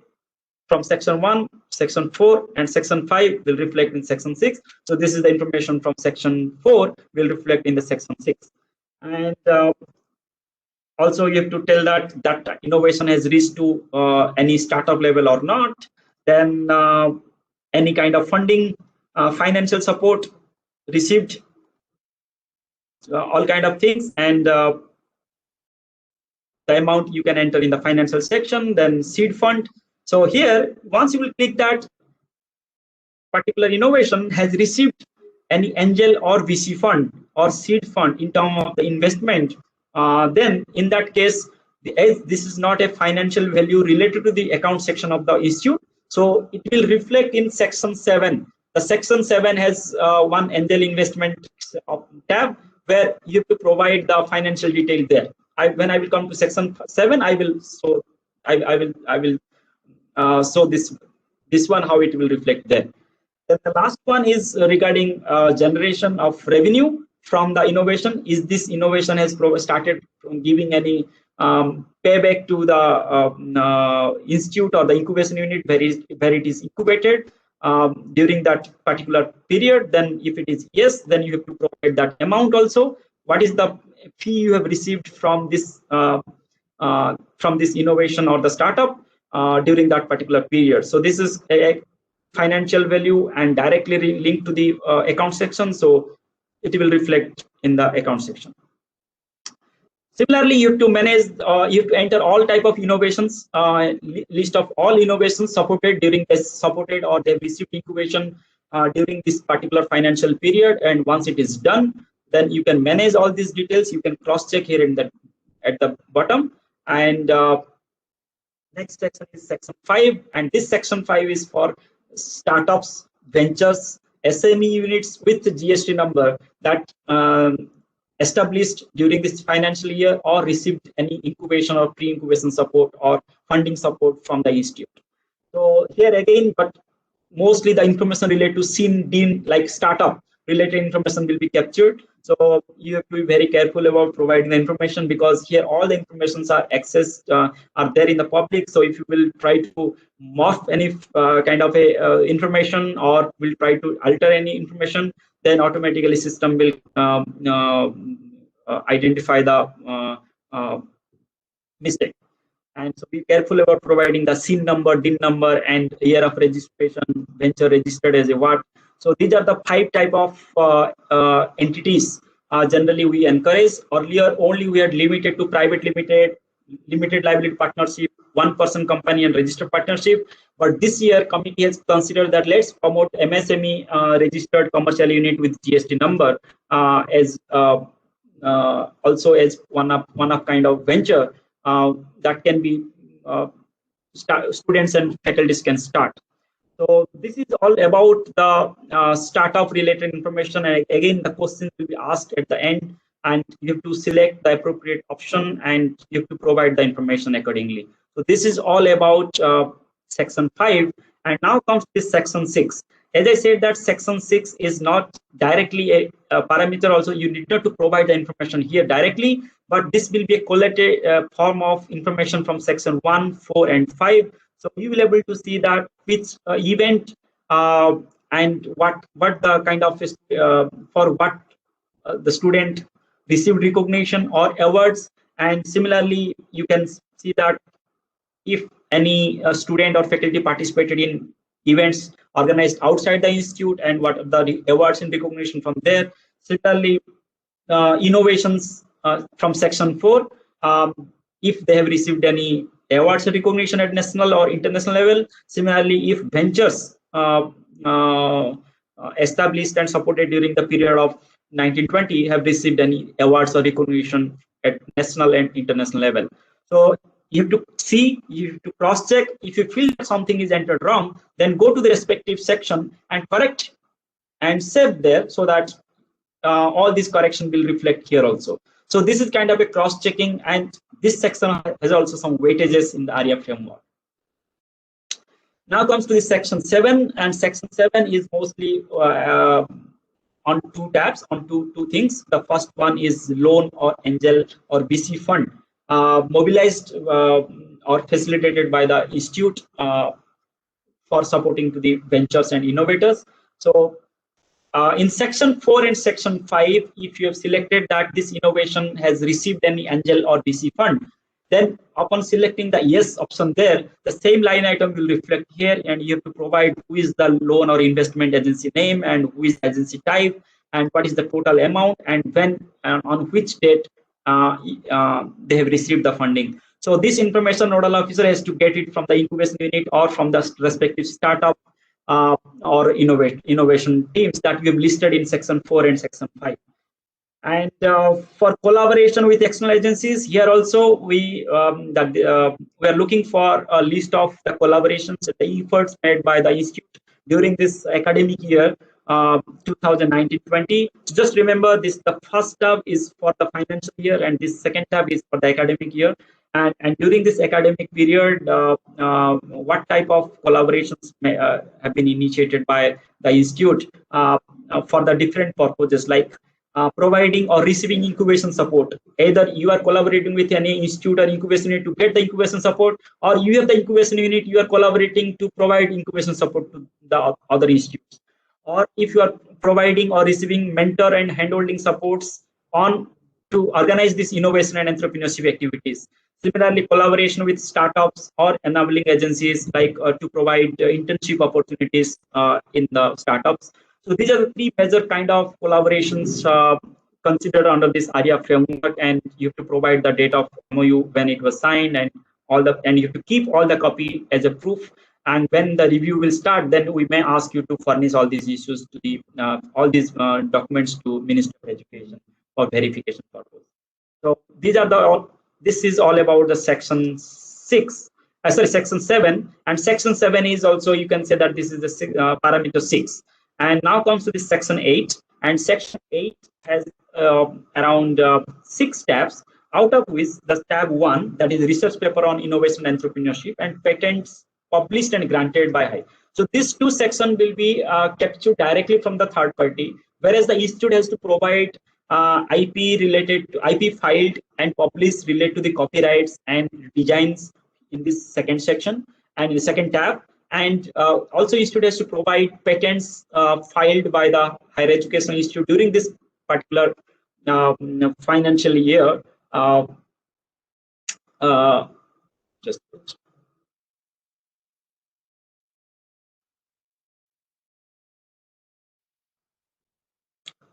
from section 1, section 4, and section 5 will reflect in section 6. So this is the information from section 4 will reflect in the section 6. And also you have to tell that innovation has reached to any startup level or not. Then any kind of funding, financial support received, all kind of things, and the amount you can enter in the financial section. Then seed fund. So here, once you will click that particular innovation has received any angel or VC fund or seed fund in terms of the investment, then in that case, as this is not a financial value related to the account section of the institute, so it will reflect in section 7. The section 7 has one angel investment tab where you have to provide the financial detail there. When I will come to section 7, I will show this one how it will reflect there. Then the last one is regarding generation of revenue from the innovation. Is this innovation has started giving any payback to the institute or the incubation unit where it is incubated during that particular period? Then if it is yes, then you have to provide that amount also. What is the fee you have received from this innovation or the startup during that particular period? So this is a financial value and directly linked to the account section. So it will reflect in the account section. Similarly, you have to manage, you have to enter all type of innovations, list of all innovations supported during this supported or they've received incubation during this particular financial period. And once it is done, then you can manage all these details. You can cross check here in the at the bottom. And next section is section 5, and this section 5 is for startups, ventures, SME units with GST number that established during this financial year or received any incubation or pre-incubation support or funding support from the institute. So here again, but mostly the information related to SIN, DIN, like startup related information will be captured. So you have to be very careful about providing the information, because here all the informations are accessed, are there in the public. So if you will try to morph any kind of a information or will try to alter any information, then automatically system will identify the mistake. And so be careful about providing the SIN number, DIN number, and year of registration, venture registered as a what. So these are the 5 type of entities generally we encourage. Earlier only we had limited to private limited, limited liability partnership, 1-person company and registered partnership. But this year committee has considered that let's promote MSME registered commercial unit with GST number as also as one of kind of venture that can be students and faculties can start. So this is all about the startup related information. And again, the question will be asked at the end, and you have to select the appropriate option and you have to provide the information accordingly. So this is all about section 5. And now comes this section 6. As I said, that section 6 is not directly a parameter. Also, you need not to provide the information here directly, but this will be a collated form of information from section 1, 4, and 5. So you will be able to see that which event and what the kind of for what the student received recognition or awards. And similarly, you can see that if any student or faculty participated in events organized outside the institute and what are the awards and recognition from there. Similarly, innovations from section 4, if they have received any awards and recognition at national or international level. Similarly, if ventures established and supported during the period of 1920 have received any awards or recognition at national and international level. So you have to see, you have to cross check. If you feel that something is entered wrong, then go to the respective section and correct and save there, so that all this correction will reflect here also. So this is kind of a cross checking, and this section has also some weightages in the ARIIA framework. Now comes to the section 7, and section 7 is mostly on 2 tabs, on two things. The first one is loan or angel or VC fund mobilized or facilitated by the institute for supporting to the ventures and innovators. So in section 4 and section 5, if you have selected that this innovation has received any angel or VC fund, then upon selecting the yes option there, the same line item will reflect here, and you have to provide who is the loan or investment agency name and who is agency type and what is the total amount and when and on which date they have received the funding. So this information nodal officer has to get it from the incubation unit or from the respective startup or innovation teams that we have listed in section 4 and section 5. And for collaboration with external agencies, here also we are looking for a list of the collaborations and the efforts made by the institute during this academic year 2019-20. Just remember this: the first tab is for the financial year, and this second tab is for the academic year. And during this academic period, what type of collaborations have been initiated by the institute for the different purposes, like providing or receiving incubation support. Either you are collaborating with any institute or incubation unit to get the incubation support, or you have the incubation unit, you are collaborating to provide incubation support to the other institutes. Or if you are providing or receiving mentor and handholding supports on to organize this innovation and entrepreneurship activities. Similarly, collaboration with startups or enabling agencies, like to provide internship opportunities in the startups. So these are the three major kind of collaborations considered under this ARIIA framework, and you have to provide the date of MOU when it was signed, and you have to keep all the copy as a proof. And when the review will start, then we may ask you to furnish all these issues to the all these documents to Minister of Education for verification purpose. So these are the this is all about the section 6. Section 7, and section 7 is also, you can say that this is the parameter 6. And now comes to this section 8, and section 8 has around 6 tabs, out of which the tab 1, that is research paper on innovation and entrepreneurship and patents published and granted by HAI. So these two sections will be captured directly from the third party, whereas the institute has to provide IP related to IP filed and published related to the copyrights and designs in this second section and in the second tab. And also institute has to provide patents filed by the higher education institute during this particular financial year. Just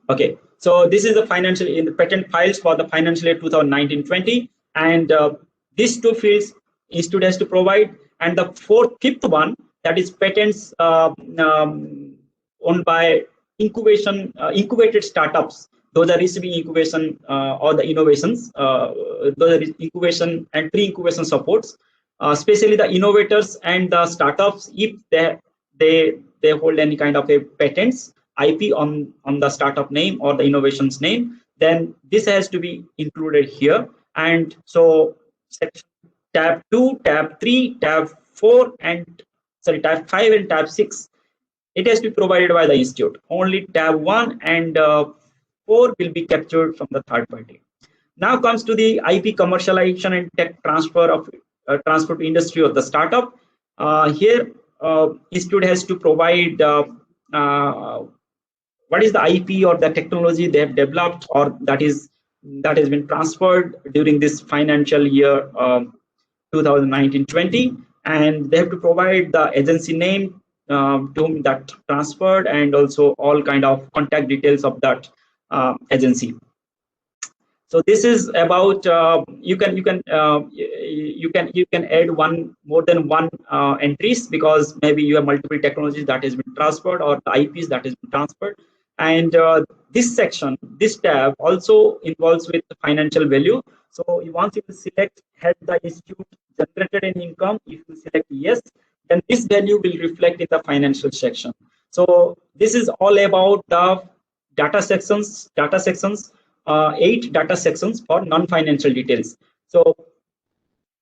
okay, so this is the financial in the patent files for the financial year 2019-20, and these two fields institute has to provide. And the fifth one, that is patents owned by incubated startups. Those are receiving incubation or the innovations. Those are incubation and pre-incubation supports, especially the innovators and the startups. If they hold any kind of a patents IP on the startup name or the innovations name, then this has to be included here. And so section tab 2, tab 3, tab 4, and tab 5 and tab 6, it has to be provided by the institute. Only tab 1 and 4 will be captured from the third party. Now comes to the IP commercialization and tech transfer of transfer to industry of the startup. Here institute has to provide what is the IP or the technology they have developed or that has been transferred during this financial year 2019-20, and they have to provide the agency name to whom that transferred, and also all kind of contact details of that agency. So this is about you can add more than one entries, because maybe you have multiple technologies that has been transferred or the IPs that has been transferred. And this section, this tab also involves with the financial value. So once you select has the institute generated an income, if you select yes, then this value will reflect in the financial section. So this is all about the data sections, 8 data sections for non-financial details. So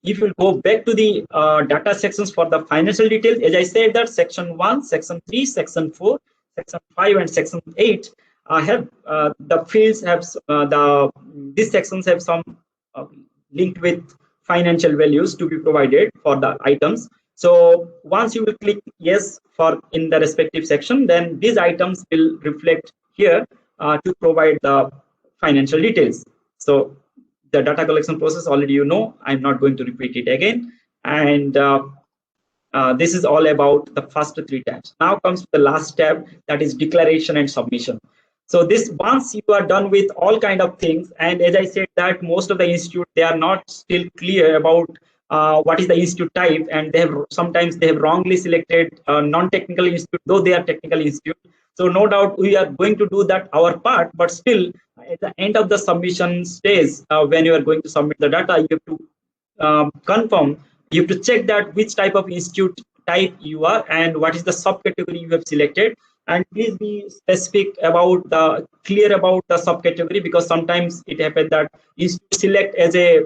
if you go back to the data sections for the financial details, as I said that section 1, section 3, section 4, section 5, and section 8 have the fields have these sections have some linked with financial values to be provided for the items. So once you will click yes for in the respective section, then these items will reflect here to provide the financial details. So the data collection process already you know, I'm not going to repeat it again. And this is all about the first 3 tabs. Now comes the last tab, that is declaration and submission. So this, once you are done with all kind of things, and as I said that most of the institute, they are not still clear about what is the institute type, and they have sometimes they have wrongly selected non-technical institute, though they are technical institute. So no doubt we are going to do that our part, but still at the end of the submission stage, when you are going to submit the data, you have to confirm, you have to check that which type of institute type you are and what is the subcategory you have selected. And please be specific about the clear about the subcategory, because sometimes it happens that you select as a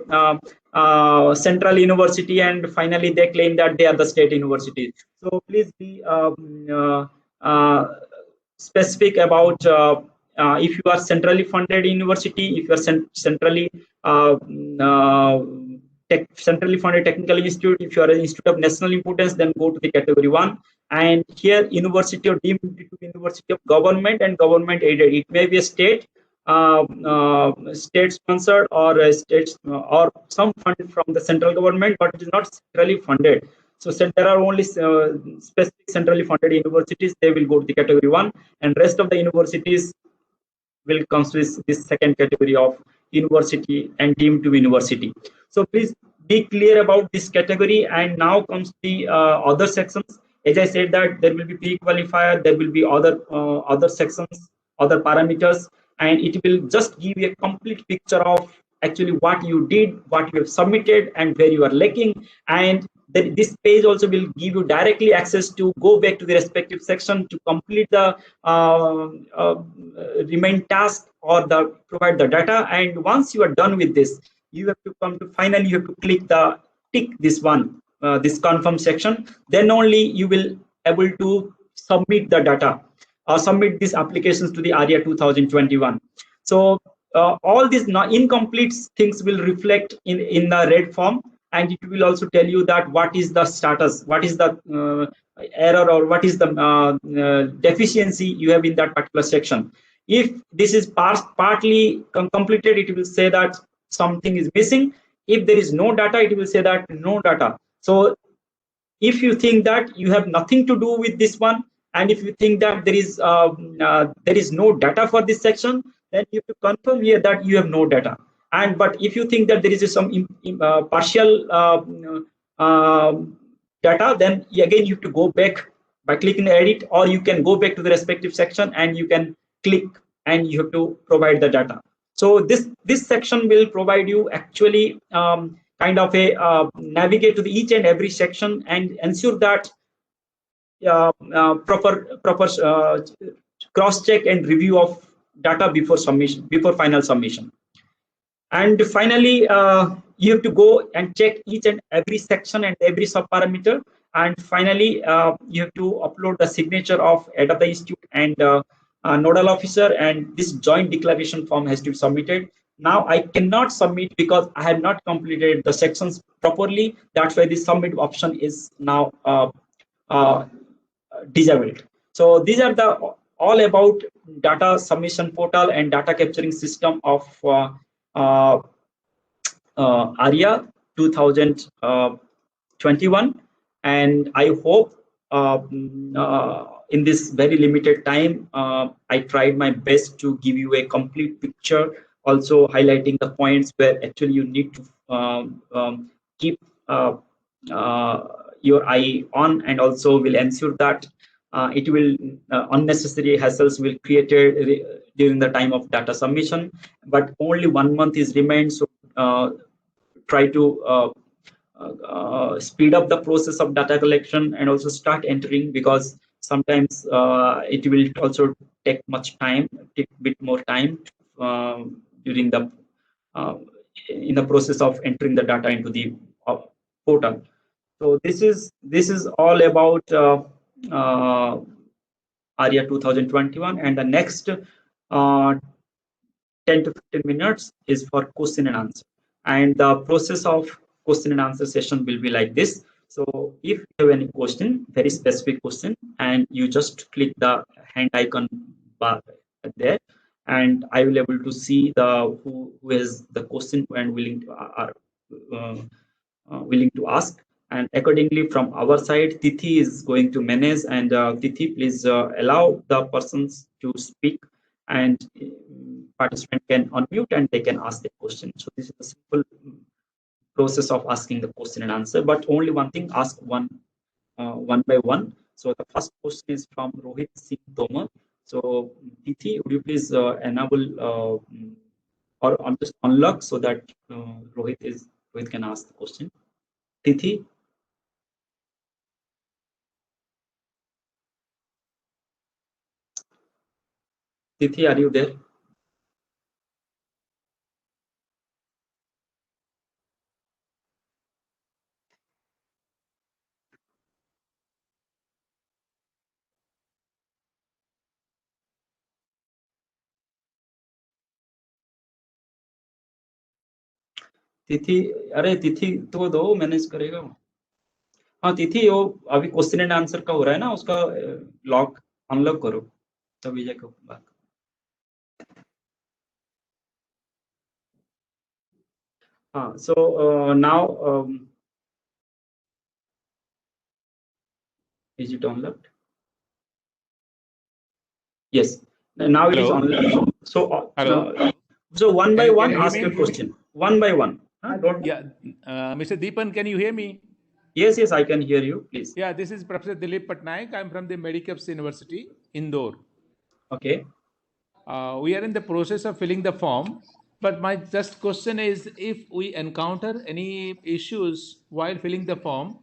central university and finally they claim that they are the state university. So please be specific about if you are centrally funded university, if you are centrally centrally funded technical institute, if you are an institute of national importance, then go to the category 1. And here university or deemed university of government and government aided, it may be a state state sponsored or a state or some fund from the central government, but it is not centrally funded. So said there are only specific centrally funded universities, they will go to the category 1, and rest of the universities will comes with this second category of university and deemed to be university. So please be clear about this category. And now comes the other sections. As I said that there will be pre-qualifier, there will be other sections, other parameters, and it will just give you a complete picture of actually what you did, what you have submitted, and where you are lacking. And this page also will give you directly access to go back to the respective section to complete the remain task or the provide the data. And once you are done with this, you have to come to finally you have to click the tick this one, this confirm section. Then only you will able to submit the data or submit these applications to the ARIIA 2021. So all these incomplete things will reflect in the red form, and it will also tell you that what is the status, what is the error, or what is the deficiency you have in that particular section. If this is partly completed, it will say that something is missing. If there is no data, it will say that no data. So if you think that you have nothing to do with this one, and if you think that there is no data for this section, then you have to confirm here that you have no data. And but if you think that there is some partial data, then again you have to go back by clicking edit, or you can go back to the respective section and you can click and you have to provide the data. So this section will provide you actually kind of a navigate to the each and every section and ensure that proper cross check and review of data before submission, before final submission. And finally, you have to go and check each and every section and every subparameter. And finally, you have to upload the signature of head of the institute and nodal officer, and this joint declaration form has to be submitted. Now I cannot submit because I have not completed the sections properly. That's why the submit option is now disabled. So these are the all about data submission portal and data capturing system of ARIIA 2021. And I hope in this very limited time, I tried my best to give you a complete picture, also highlighting the points where actually you need to keep your eye on, and also will ensure that it will unnecessary hassles will created during the time of data submission. But only 1 month is remained, so try to speed up the process of data collection and also start entering, because sometimes it will also take much time, take a bit more time during the in the process of entering the data into the portal. So this is all about ARIIA 2021, and the next 10 to 15 minutes is for question and answer. And the process of question and answer session will be like this. So if you have any question, very specific question, and you just click the hand icon bar there, and I will able to see the who is the question and willing to ask. And accordingly, from our side, Tithi is going to manage. And Tithi, please allow the persons to speak, and participant can unmute and they can ask the question. So this is a simple process of asking the question and answer. But only one thing, ask one by one. So the first question is from Rohit Singh Tomar. So Tithi, would you please enable or just unlock so that Rohit can ask the question. Tithi. Tithi, are you there? तिथि, अरे तिथि तो दो, manage करेगा वो। हाँ तिथि, वो अभी क्वेश्चन एंड आंसर का हो रहा है ना, उसका लॉक अनलॉक करो तभी जाकर बात। हाँ, so now Is it unlocked? Yes. Now it is Hello. unlocked. So, Hello. so one by Can one, you hear ask me? your question. One by one. Don't. Yeah, Mr. Deepan, can you hear me? Yes, yes, I can hear you. Please. Yeah, this is Professor Dilip Patnaik. I'm from the Medicaps University, Indore. Okay. We are in the process of filling the form, but my just question is, if we encounter any issues while filling the form,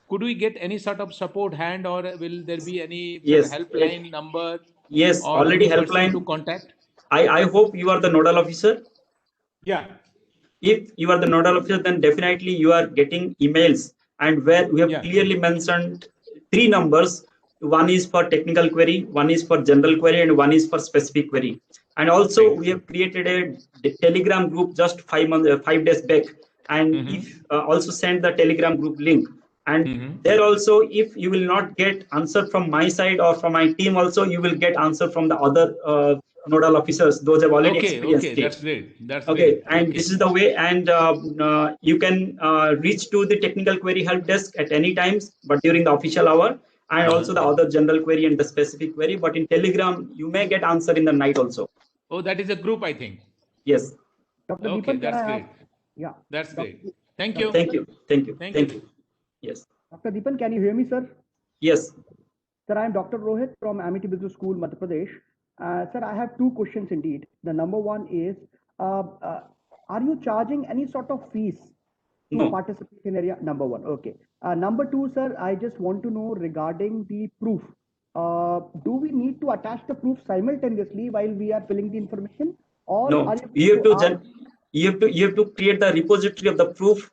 could we get any sort of support hand, or will there be any sort of Yes. helpline number Yes. or Already any person to helpline. contact? I hope you are the nodal officer. Yeah. If you are the nodal officer, then definitely you are getting emails, and where we have Yeah. clearly mentioned 3 numbers. One is for technical query, one is for general query, and one is for specific query. And also Right. we have created a Telegram group just 5 days back, and Mhm. if also send the Telegram group link. And Mhm. there also, if you will not get answer from my side or from my team, also you will get answer from the other nodal officers. Those have already experienced Okay, it. that's great. That's Okay, great. and Okay. this is the way, and you can reach to the technical query help desk at any times, but during the official hour, and also the other general query and the specific query. But in Telegram, you may get answer in the night also. Oh, that is a group, I think. Yes. Dr. Okay, Deepan, can that's I great. ask? Yeah. That's Doc- great. Thank Dr. you. Thank you. Thank you. Thank Thank you. you. Yes. Dr. Deepan, can you hear me, sir? Yes. Sir, I am Dr. Rohit from Amity Business School, Madhya Pradesh. Sir, I have 2 questions indeed. The number one is, uh, uh, are you charging any sort of fees to No. participate in ARIIA? Number one, okay. Number two, sir, I just want to know regarding the proof. Do we need to attach the proof simultaneously while we are filling the information, or No. are you You have going to you have to create the repository of the proof,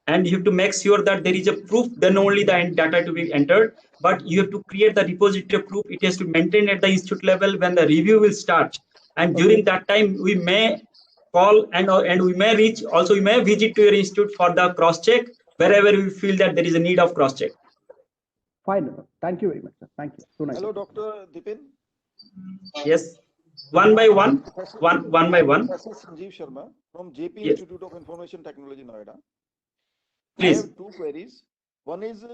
and you have to make sure that there is a proof, then only the data to be entered. But you have to create the repository of proof. It has to maintain at the institute level when the review will start, and during that time we may call and we may reach, also we may visit to your institute for the cross check wherever we feel that there is a need of cross check. Fine. Thank you very much, sir. Thank you. So nice. Hello, Dr. Deepan. Yes, one by one, one by one. Professor Sanjeev Sharma from JP Yes. Institute of Information Technology, Noida. Please. I have 2 queries. One is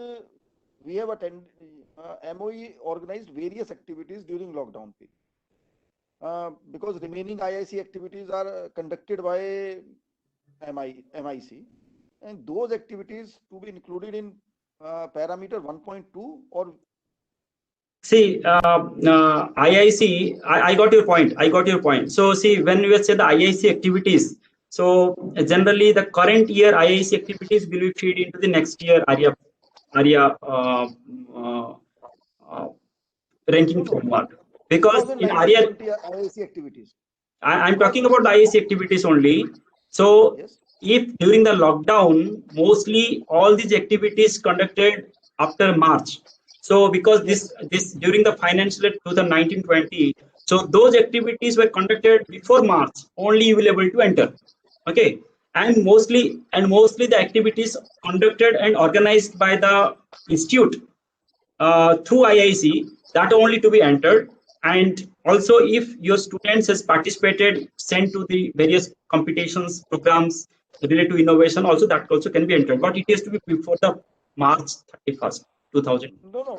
we have attended MOE organized various activities during lockdown period. Because remaining IIC activities are conducted by MIC, and those activities to be included in parameter 1.2 or See, IIC, I got your point. I got your point. So, see, when we say the IIC activities, so generally the current year IIC activities will be feed into the next year ARIIA ranking framework. Because in ARIIA, 2019-20 IIC activities. I'm talking about the IIC activities only. So, Yes. if during the lockdown, mostly all these activities conducted after March. So, because this during the financial year 2019-20, so those activities were conducted before March. Only you will able to enter. Okay, and mostly the activities conducted and organized by the institute through IIC, that only to be entered. And also, if your students has participated, sent to the various competitions, programs related to innovation, also that also can be entered. But it has to be before the March 31st, 2020. No.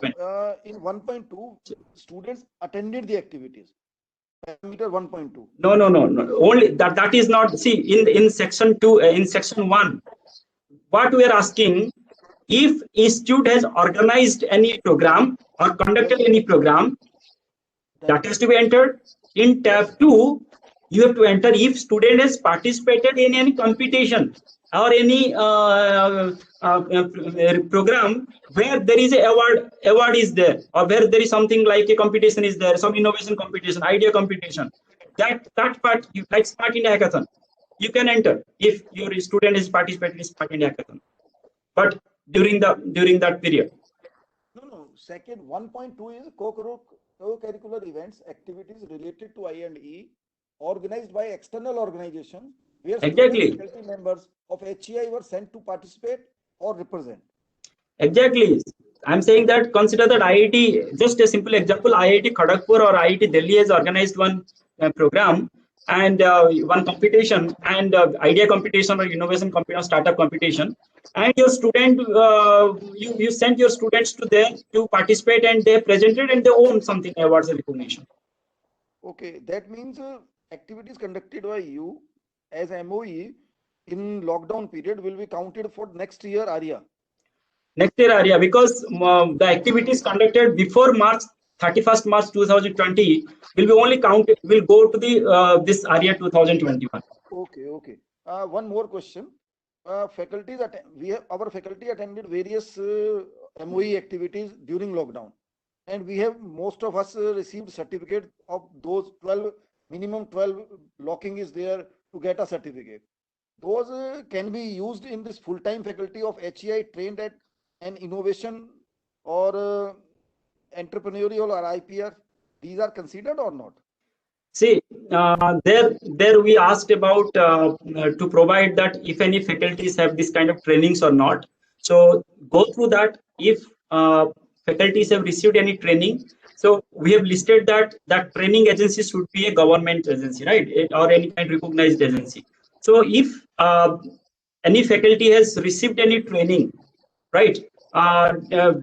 In 1.2, students attended the activities. Parameter 1.2. No. Only that is not. See, in section 2, in section 1, what we are asking, if institute has organized any program or conducted any program, that has to be entered. In tab 2, you have to enter if student has participated in any competition or any program where there is a award is there, or where there is something like a competition is there, some innovation competition, idea competition. That part, like Smart India Hackathon, you can enter if your student is participating in Smart India Hackathon. But during that period. No. Second, 1.2 is co-curricular events, activities related to I&E organized by external organizations where Exactly. student faculty members of HEI were sent to participate or represent. Exactly. I'm saying that consider that IIT, just a simple example, IIT Kharagpur or IIT Delhi has organized one program. and one competition, and idea competition or innovation competition, startup competition, and your student, you sent your students to there to participate, and they presented and they won something, awards and recognition. Okay, that means activities conducted by you as MOE in lockdown period will be counted for next year ARIIA. Next year ARIIA, because the activities conducted before March 31st March 2020 will be only counted, will go to the this ARIIA 2021. Okay, okay. One more question. Faculties our faculty attended various MOE activities during lockdown, and we have most of us received certificate of those 12, minimum 12 locking is there to get a certificate. Those can be used in this full-time faculty of HEI trained at an innovation or entrepreneurial or IPR. These are considered or not? See, there we asked about to provide that if any faculties have this kind of trainings or not. So go through that. If faculties have received any training, so we have listed that training agency should be a government agency, right? Or any kind of recognized agency. So if any faculty has received any training, right,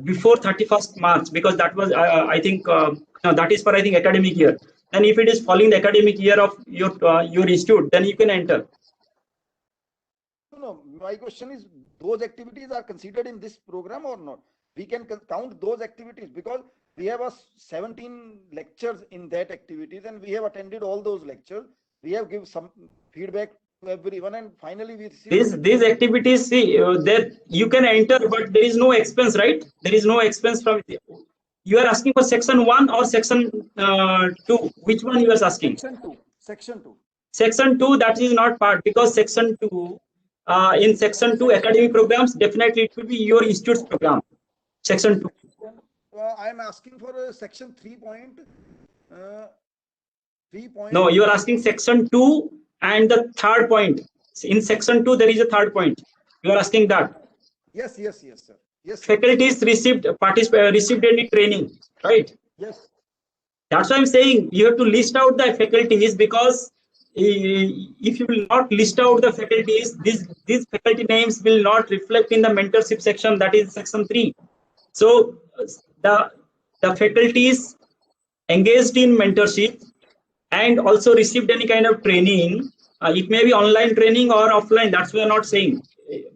before 31st March, because that was I think no, that is for I think academic year. And if it is following the academic year of your institute, then you can enter. No, my question is, those activities are considered in this program or not? We can count those activities because we have 17 lectures in that activities, and we have attended all those lectures. We have given some feedback to everyone, and finally we receive these activities. See, that you can enter, but there is no expense, right? There is no expense from. You are asking for section 1 or section 2? Which one you are asking? Section 2. Section 2. Section 2, that is not part, because section 2, in section 2 academic programs, definitely it will be your institute's program. Section 2. I am asking for section 3 point. No, you are asking section 2 and the third point. In section 2, there is a third point. You are asking that. Yes, yes, yes, sir. Yes. Faculties received any training, right? Yes. That's why I'm saying you have to list out the faculties, because if you will not list out the faculties, these faculty names will not reflect in the mentorship section, that is section 3. So the faculties engaged in mentorship and also received any kind of training, it may be online training or offline, that's what we are not saying.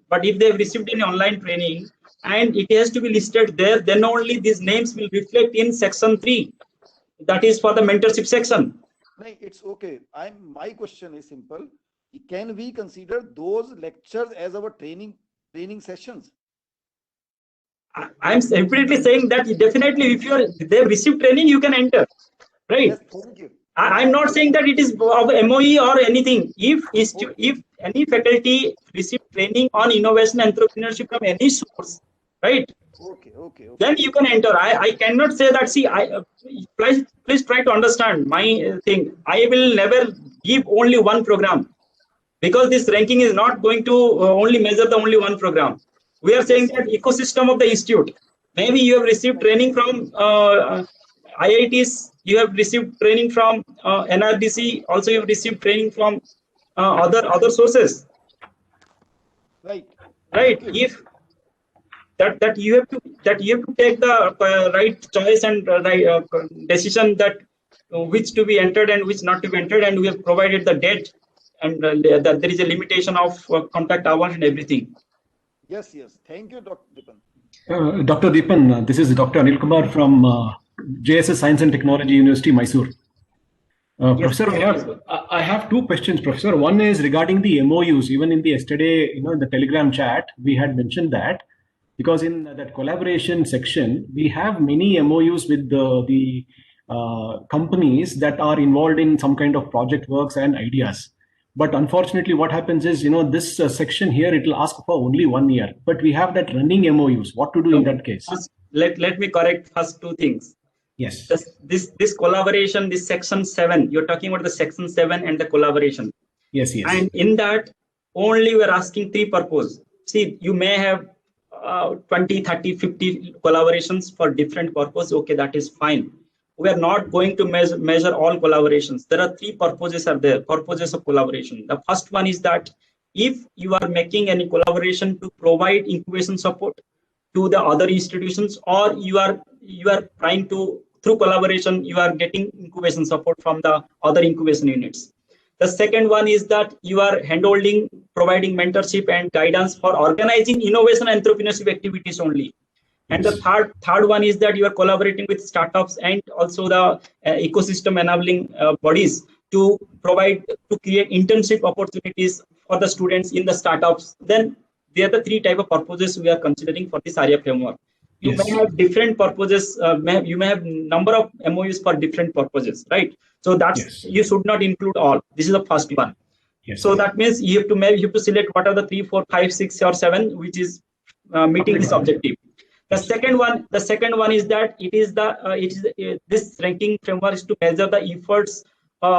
But if they have received any online training and it has to be listed there, then only these names will reflect in section 3. That is for the mentorship section. No, it's okay. My question is simple. Can we consider those lectures as our training sessions? I'm simply saying that definitely if they've received training, you can enter, right? Yes, thank you. I'm not saying that it is of MOE or anything. If any faculty receive training on innovation and entrepreneurship from any source, right? Okay. Then you can enter. I cannot say that. See, please try to understand my thing. I will never give only one program, because this ranking is not going to only measure the only one program. We are saying that ecosystem of the institute. Maybe you have received training from IITs. You have received training from NRDC. Also, you have received training from other sources. Right. If that you have to take the right choice and right decision, that which to be entered and which not to be entered, and we have provided the date, and that there is a limitation of contact hours and everything. Yes. Thank you, Dr. Deepan. Dr. Deepan, this is Dr. Anil Kumar from JSS Science and Technology University, Mysore. Yes, Professor, I have two questions, Professor. One is regarding the MOUs. Even in the yesterday, in the Telegram chat, we had mentioned that, because in that collaboration section, we have many MOUs with the companies that are involved in some kind of project works and ideas. But unfortunately, what happens is, this section here, it will ask for only 1 year. But we have that running MOUs. What to do in that case? Let me correct first two things. Yes. This collaboration, this section 7, you're talking about the section 7 and the collaboration. Yes. And in that, only we're asking 3 purposes. See, you may have 20, 30, 50 collaborations for different purposes. Okay, that is fine. we are not going to measure all collaborations. There are three purposes of collaboration. The first one is that if you are making any collaboration to provide incubation support to the other institutions, or you are trying to, through collaboration, you are getting incubation support from the other incubation units. The second one is that you are handholding, providing mentorship and guidance for organizing innovation and entrepreneurship activities only. And the third one is that you are collaborating with startups and also the ecosystem enabling bodies to create internship opportunities for the students in the startups. Then there are the three type of purposes we are considering for this ARIIA framework. You may have different purposes. You may have number of MOUs for different purposes, right? So that's you should not include all. This is the first one. So that means you have to select what are the 3, 4, 5, 6, or 7, which is meeting this objective. The second one is that this ranking framework is to measure the efforts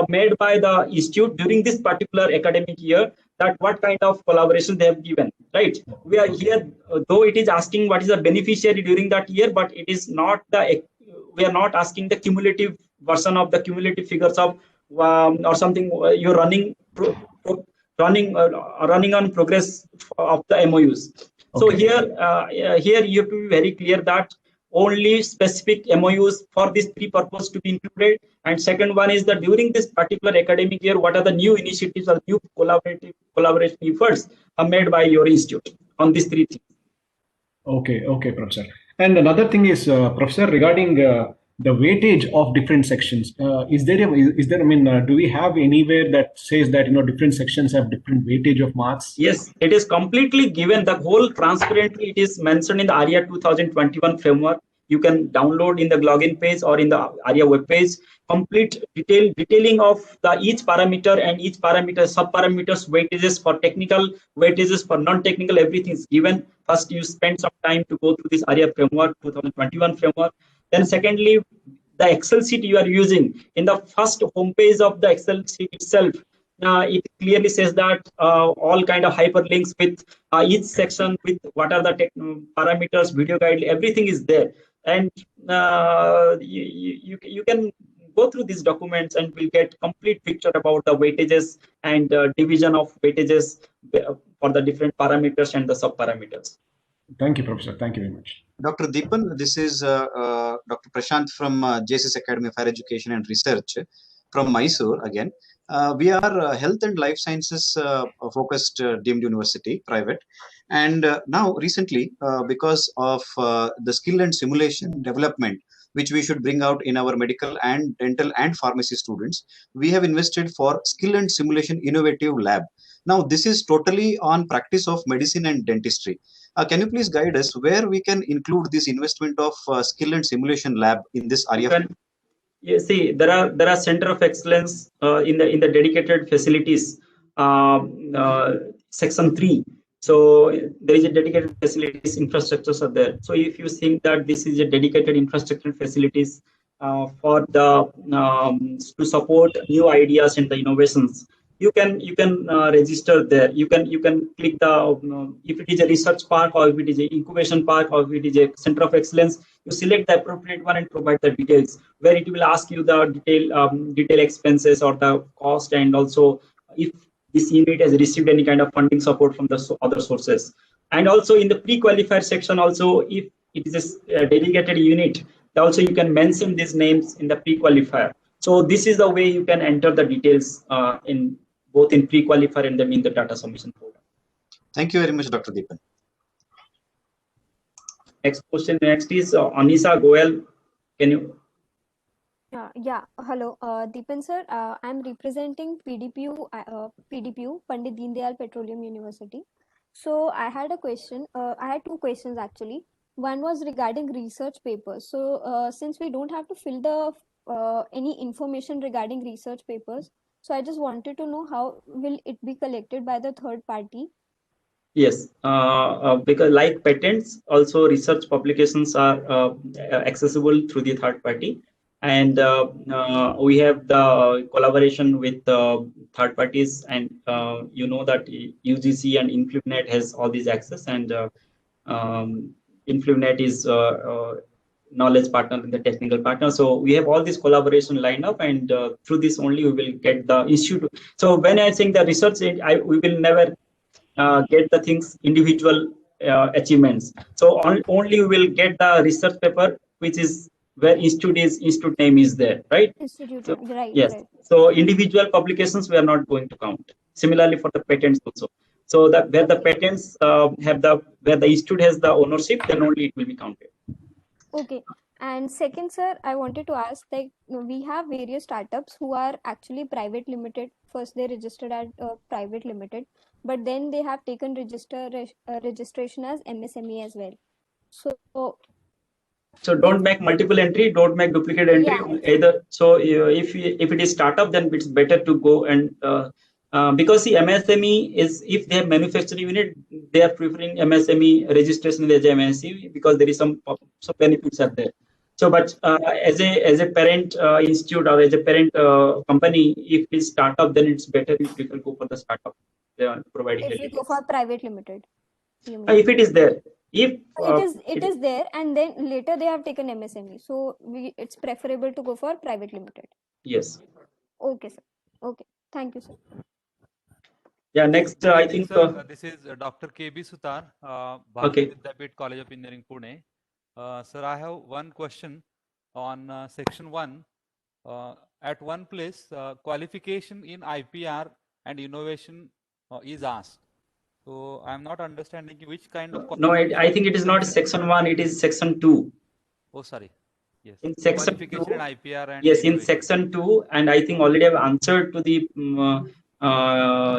made by the institute during this particular academic year, that what kind of collaboration they have given, right? We are here, though it is asking what is the beneficiary during that year, but it is not we are not asking the cumulative version of the cumulative figures of or something you're running on progress of the MOUs. So here you have to be very clear that only specific MOUs for these three purposes to be included. And second one is that during this particular academic year, what are the new initiatives or new collaboration efforts are made by your institute on these three things. Okay, Professor. And another thing is, Professor, regarding the weightage of different sections, do we have anywhere that says that different sections have different weightage of marks? Yes, it is completely given. The whole transparently it is mentioned in the ARIIA 2021 framework. You can download in the login page or in the ARIIA web page. Complete detailing of each parameter and each parameter, sub-parameters, weightages for technical, weightages for non-technical, everything is given. First, you spend some time to go through this ARIIA framework, 2021 framework. Then secondly, the Excel sheet you are using, in the first homepage of the Excel sheet itself, it clearly says that all kind of hyperlinks with each section with what are the parameters, video guide, everything is there. And you can go through these documents and we'll get complete picture about the weightages and division of weightages for the different parameters and the sub-parameters. Thank you, Professor. Thank you very much. Dr. Deepan, this is Dr. Prashant from JSS Academy of Higher Education and Research from Mysore again. We are a health and life sciences focused deemed university, private. And now recently, because of the skill and simulation development, which we should bring out in our medical and dental and pharmacy students, we have invested for skill and simulation innovative lab. Now, this is totally on practice of medicine and dentistry. Can you please guide us where we can include this investment of skill and simulation lab in this area? You see, there are center of excellence in the dedicated facilities, section 3. So there is a dedicated facilities infrastructures are there. So if you think that this is a dedicated infrastructure facilities for the to support new ideas and the innovations, you can register there. You can click the if it is a research park or if it is an incubation park or if it is a center of excellence, you select the appropriate one and provide the details, where it will ask you the detail expenses or the cost, and also if this unit has received any kind of funding support from the other sources. And also in the pre-qualifier section, also if it is a dedicated unit, also you can mention these names in the pre-qualifier. So this is the way you can enter the details in both in pre-qualifier and then in the data submission folder. Thank you very much, Dr. Deepan. Next is Anisa Goel. Can you? Yeah. Hello, Deepan sir. I'm representing PDPU, Pandit Deen Dayal Petroleum University. So I had a question. I had two questions actually. One was regarding research papers. So since we don't have to fill the any information regarding research papers, so I just wanted to know how will it be collected by the third party? Yes, because like patents, also research publications are accessible through the third party. And we have the collaboration with third parties, and you know that UGC and InfluNet has all these access, and InfluNet is knowledge partner and the technical partner. So we have all this collaboration lined up, and through this only we will get the institute. So when I think the research, we will never get the things individual achievements. So only we will get the research paper, which is where institute name is there, right? Institute, So, right, yes. right. So individual publications we are not going to count. Similarly for the patents also. So that where the patents where the institute has the ownership, then only it will be counted. Okay. And second, sir, I wanted to ask, like, we have various startups who are actually private limited. First, they registered as private limited, but then they have taken registration as MSME as well. So don't make multiple entry, don't make duplicate entry either. So if it is startup, then it's better to go and because the MSME is, if they have manufacturing unit, they are preferring MSME registration as MSME because there is some benefits are there. So, but as a parent institute or as a parent company, if it is startup, then it's better if people go for the startup. They are providing. If we go for private limited, you mean? If it is there, if it is there, and then later they have taken MSME, so it's preferable to go for private limited. Yes. Okay, sir. Okay, thank you, sir. Yeah, next I think sir, this is Dr. KB Sutar, okay. Vidyapeeth College of Engineering, Pune. Sir, I have one question on section 1. At one place, qualification in IPR and innovation is asked. So I'm not understanding which kind of. No, I think it is not section 1. It is section 2. Oh, sorry. Yes. In section 2. In IPR and yes, in section 2, and I think already I've answered to the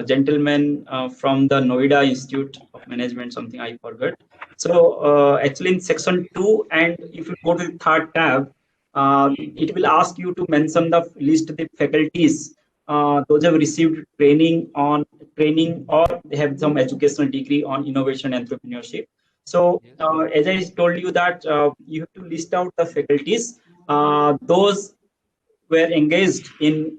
gentleman from the Noida Institute of Management. Something I forgot. So actually in section 2, and if you go to the third tab, it will ask you to mention the list of the faculties. Those have received training or they have some educational degree on innovation and entrepreneurship. So as I told you that you have to list out the faculties. Those were engaged in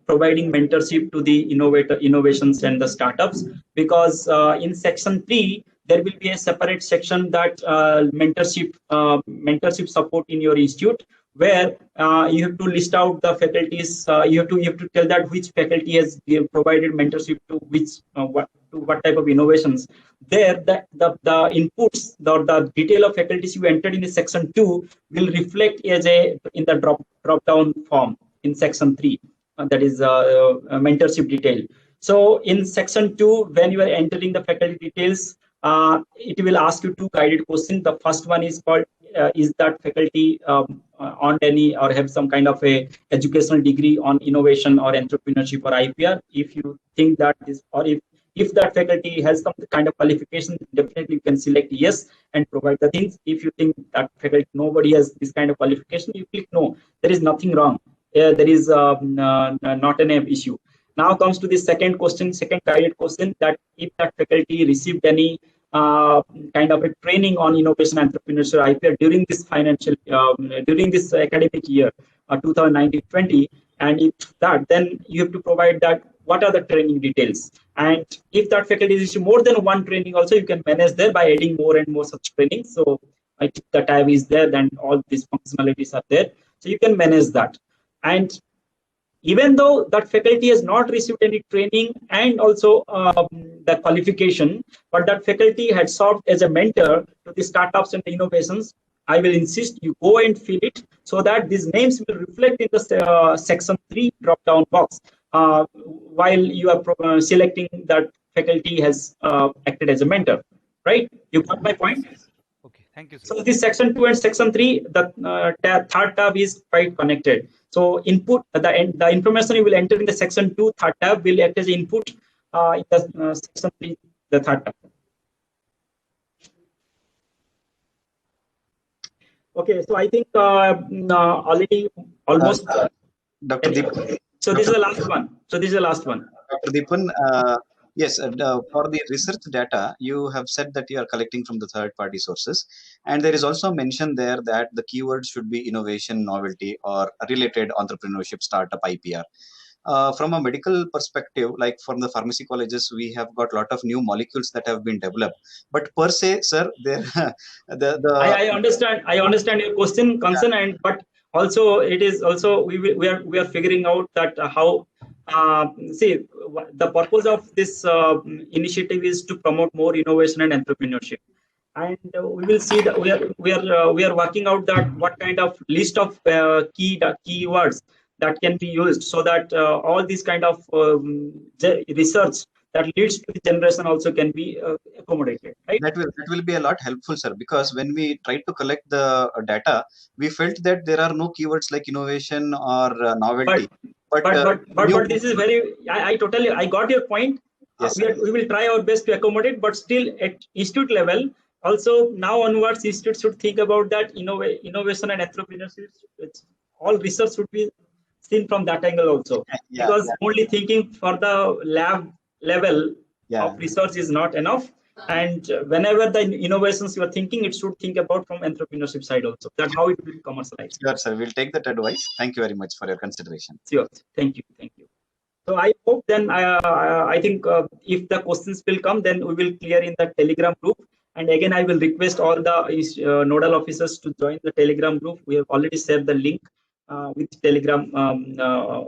providing mentorship to the innovations and the startups, because in section 3 there will be a separate section that mentorship support in your institute, where you have to list out the faculties. You have to tell that which faculty has provided mentorship to what type of innovations. There, the inputs, the detail of faculties you entered in the section 2 will reflect as in the drop down form in section 3. That is mentorship detail. So in section 2, when you are entering the faculty details, it will ask you two guided questions. The first one is called, is that faculty on any or have some kind of a educational degree on innovation or entrepreneurship or IPR? If you think that this, or if that faculty has some kind of qualification, definitely you can select yes and provide the things. If you think that faculty, nobody has this kind of qualification, you click no. There is nothing wrong. There is not an issue. Now comes to the second question, second guided question, that if that faculty received any kind of a training on innovation, entrepreneurship, IPR during this during this academic year, 2019-20, and if that, then you have to provide that what are the training details. And if that faculty is more than one training, also you can manage there by adding more and more such training. So if the tab is there, then all these functionalities are there. So you can manage that. And even though that faculty has not received any training and also the qualification, but that faculty had served as a mentor to the startups and the innovations, I will insist you go and fill it so that these names will reflect in the section 3 drop-down box while you are selecting that faculty has acted as a mentor. Right? You got my point? Okay, thank you, sir. So this section 2 and section 3, the third tab is quite connected. So input, the information you will enter in the section 2 third tab will act as input in the section 3, the third tab. Okay, so I think already almost. Dr. Deepan. So this is the last one. Dr. Deepan, yes, for the research data, you have said that you are collecting from the third-party sources, and there is also mention there that the keywords should be innovation, novelty, or related entrepreneurship, startup, IPR. from a medical perspective, like from the pharmacy colleges, we have got a lot of new molecules that have been developed. But per se, sir, there I understand your question, concern, and but also it is also we are figuring out that how see the purpose of this initiative is to promote more innovation and entrepreneurship, and we will see that we are working out that what kind of list of keywords that can be used so that all these kind of research that leads to the generation also can be accommodated, right? that will be a lot helpful, sir, because when we tried to collect the data, we felt that there are no keywords like innovation or novelty. But this is very I totally I got your point. Yes, we will try our best to accommodate, but still at institute level also now onwards institute should think about that innovation and entrepreneurship. All research should be seen from that angle also, because only thinking for the lab level of research is not enough, and whenever the innovations you are thinking, it should think about from entrepreneurship side also, that how it will be commercialized. Sure, sir, we'll take that advice. Thank you very much for your consideration. Sure, thank you. So I hope then I think if the questions will come, then we will clear in the Telegram group. And again, I will request all the nodal officers to join the Telegram group. We have already shared the link with Telegram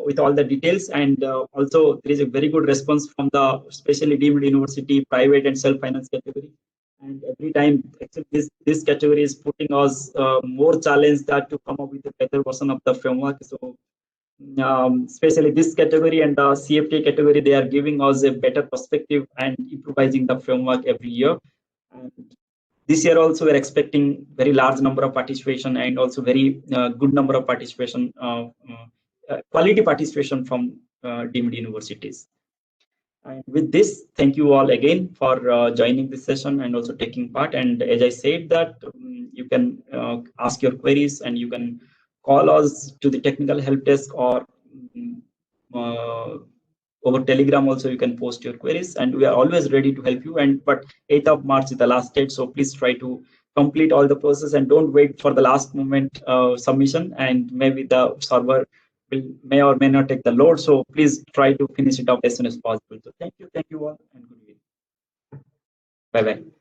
with all the details, and also there is a very good response from the specially deemed university, private and self-finance category. And every time actually this category is putting us more challenge that to come up with a better version of the framework. So especially this category and the CFT category, they are giving us a better perspective and improvising the framework every year. And this year also we're expecting very large number of participation, and also very good number of participation, quality participation from deemed universities. And with this, thank you all again for joining this session and also taking part. And as I said that you can ask your queries, and you can call us to the technical help desk, or over Telegram also you can post your queries, and we are always ready to help you. And but 8th of March is the last date, so please try to complete all the process and don't wait for the last moment submission, and maybe the server may or may not take the load. So please try to finish it up as soon as possible. So thank you all, and good evening. Bye bye.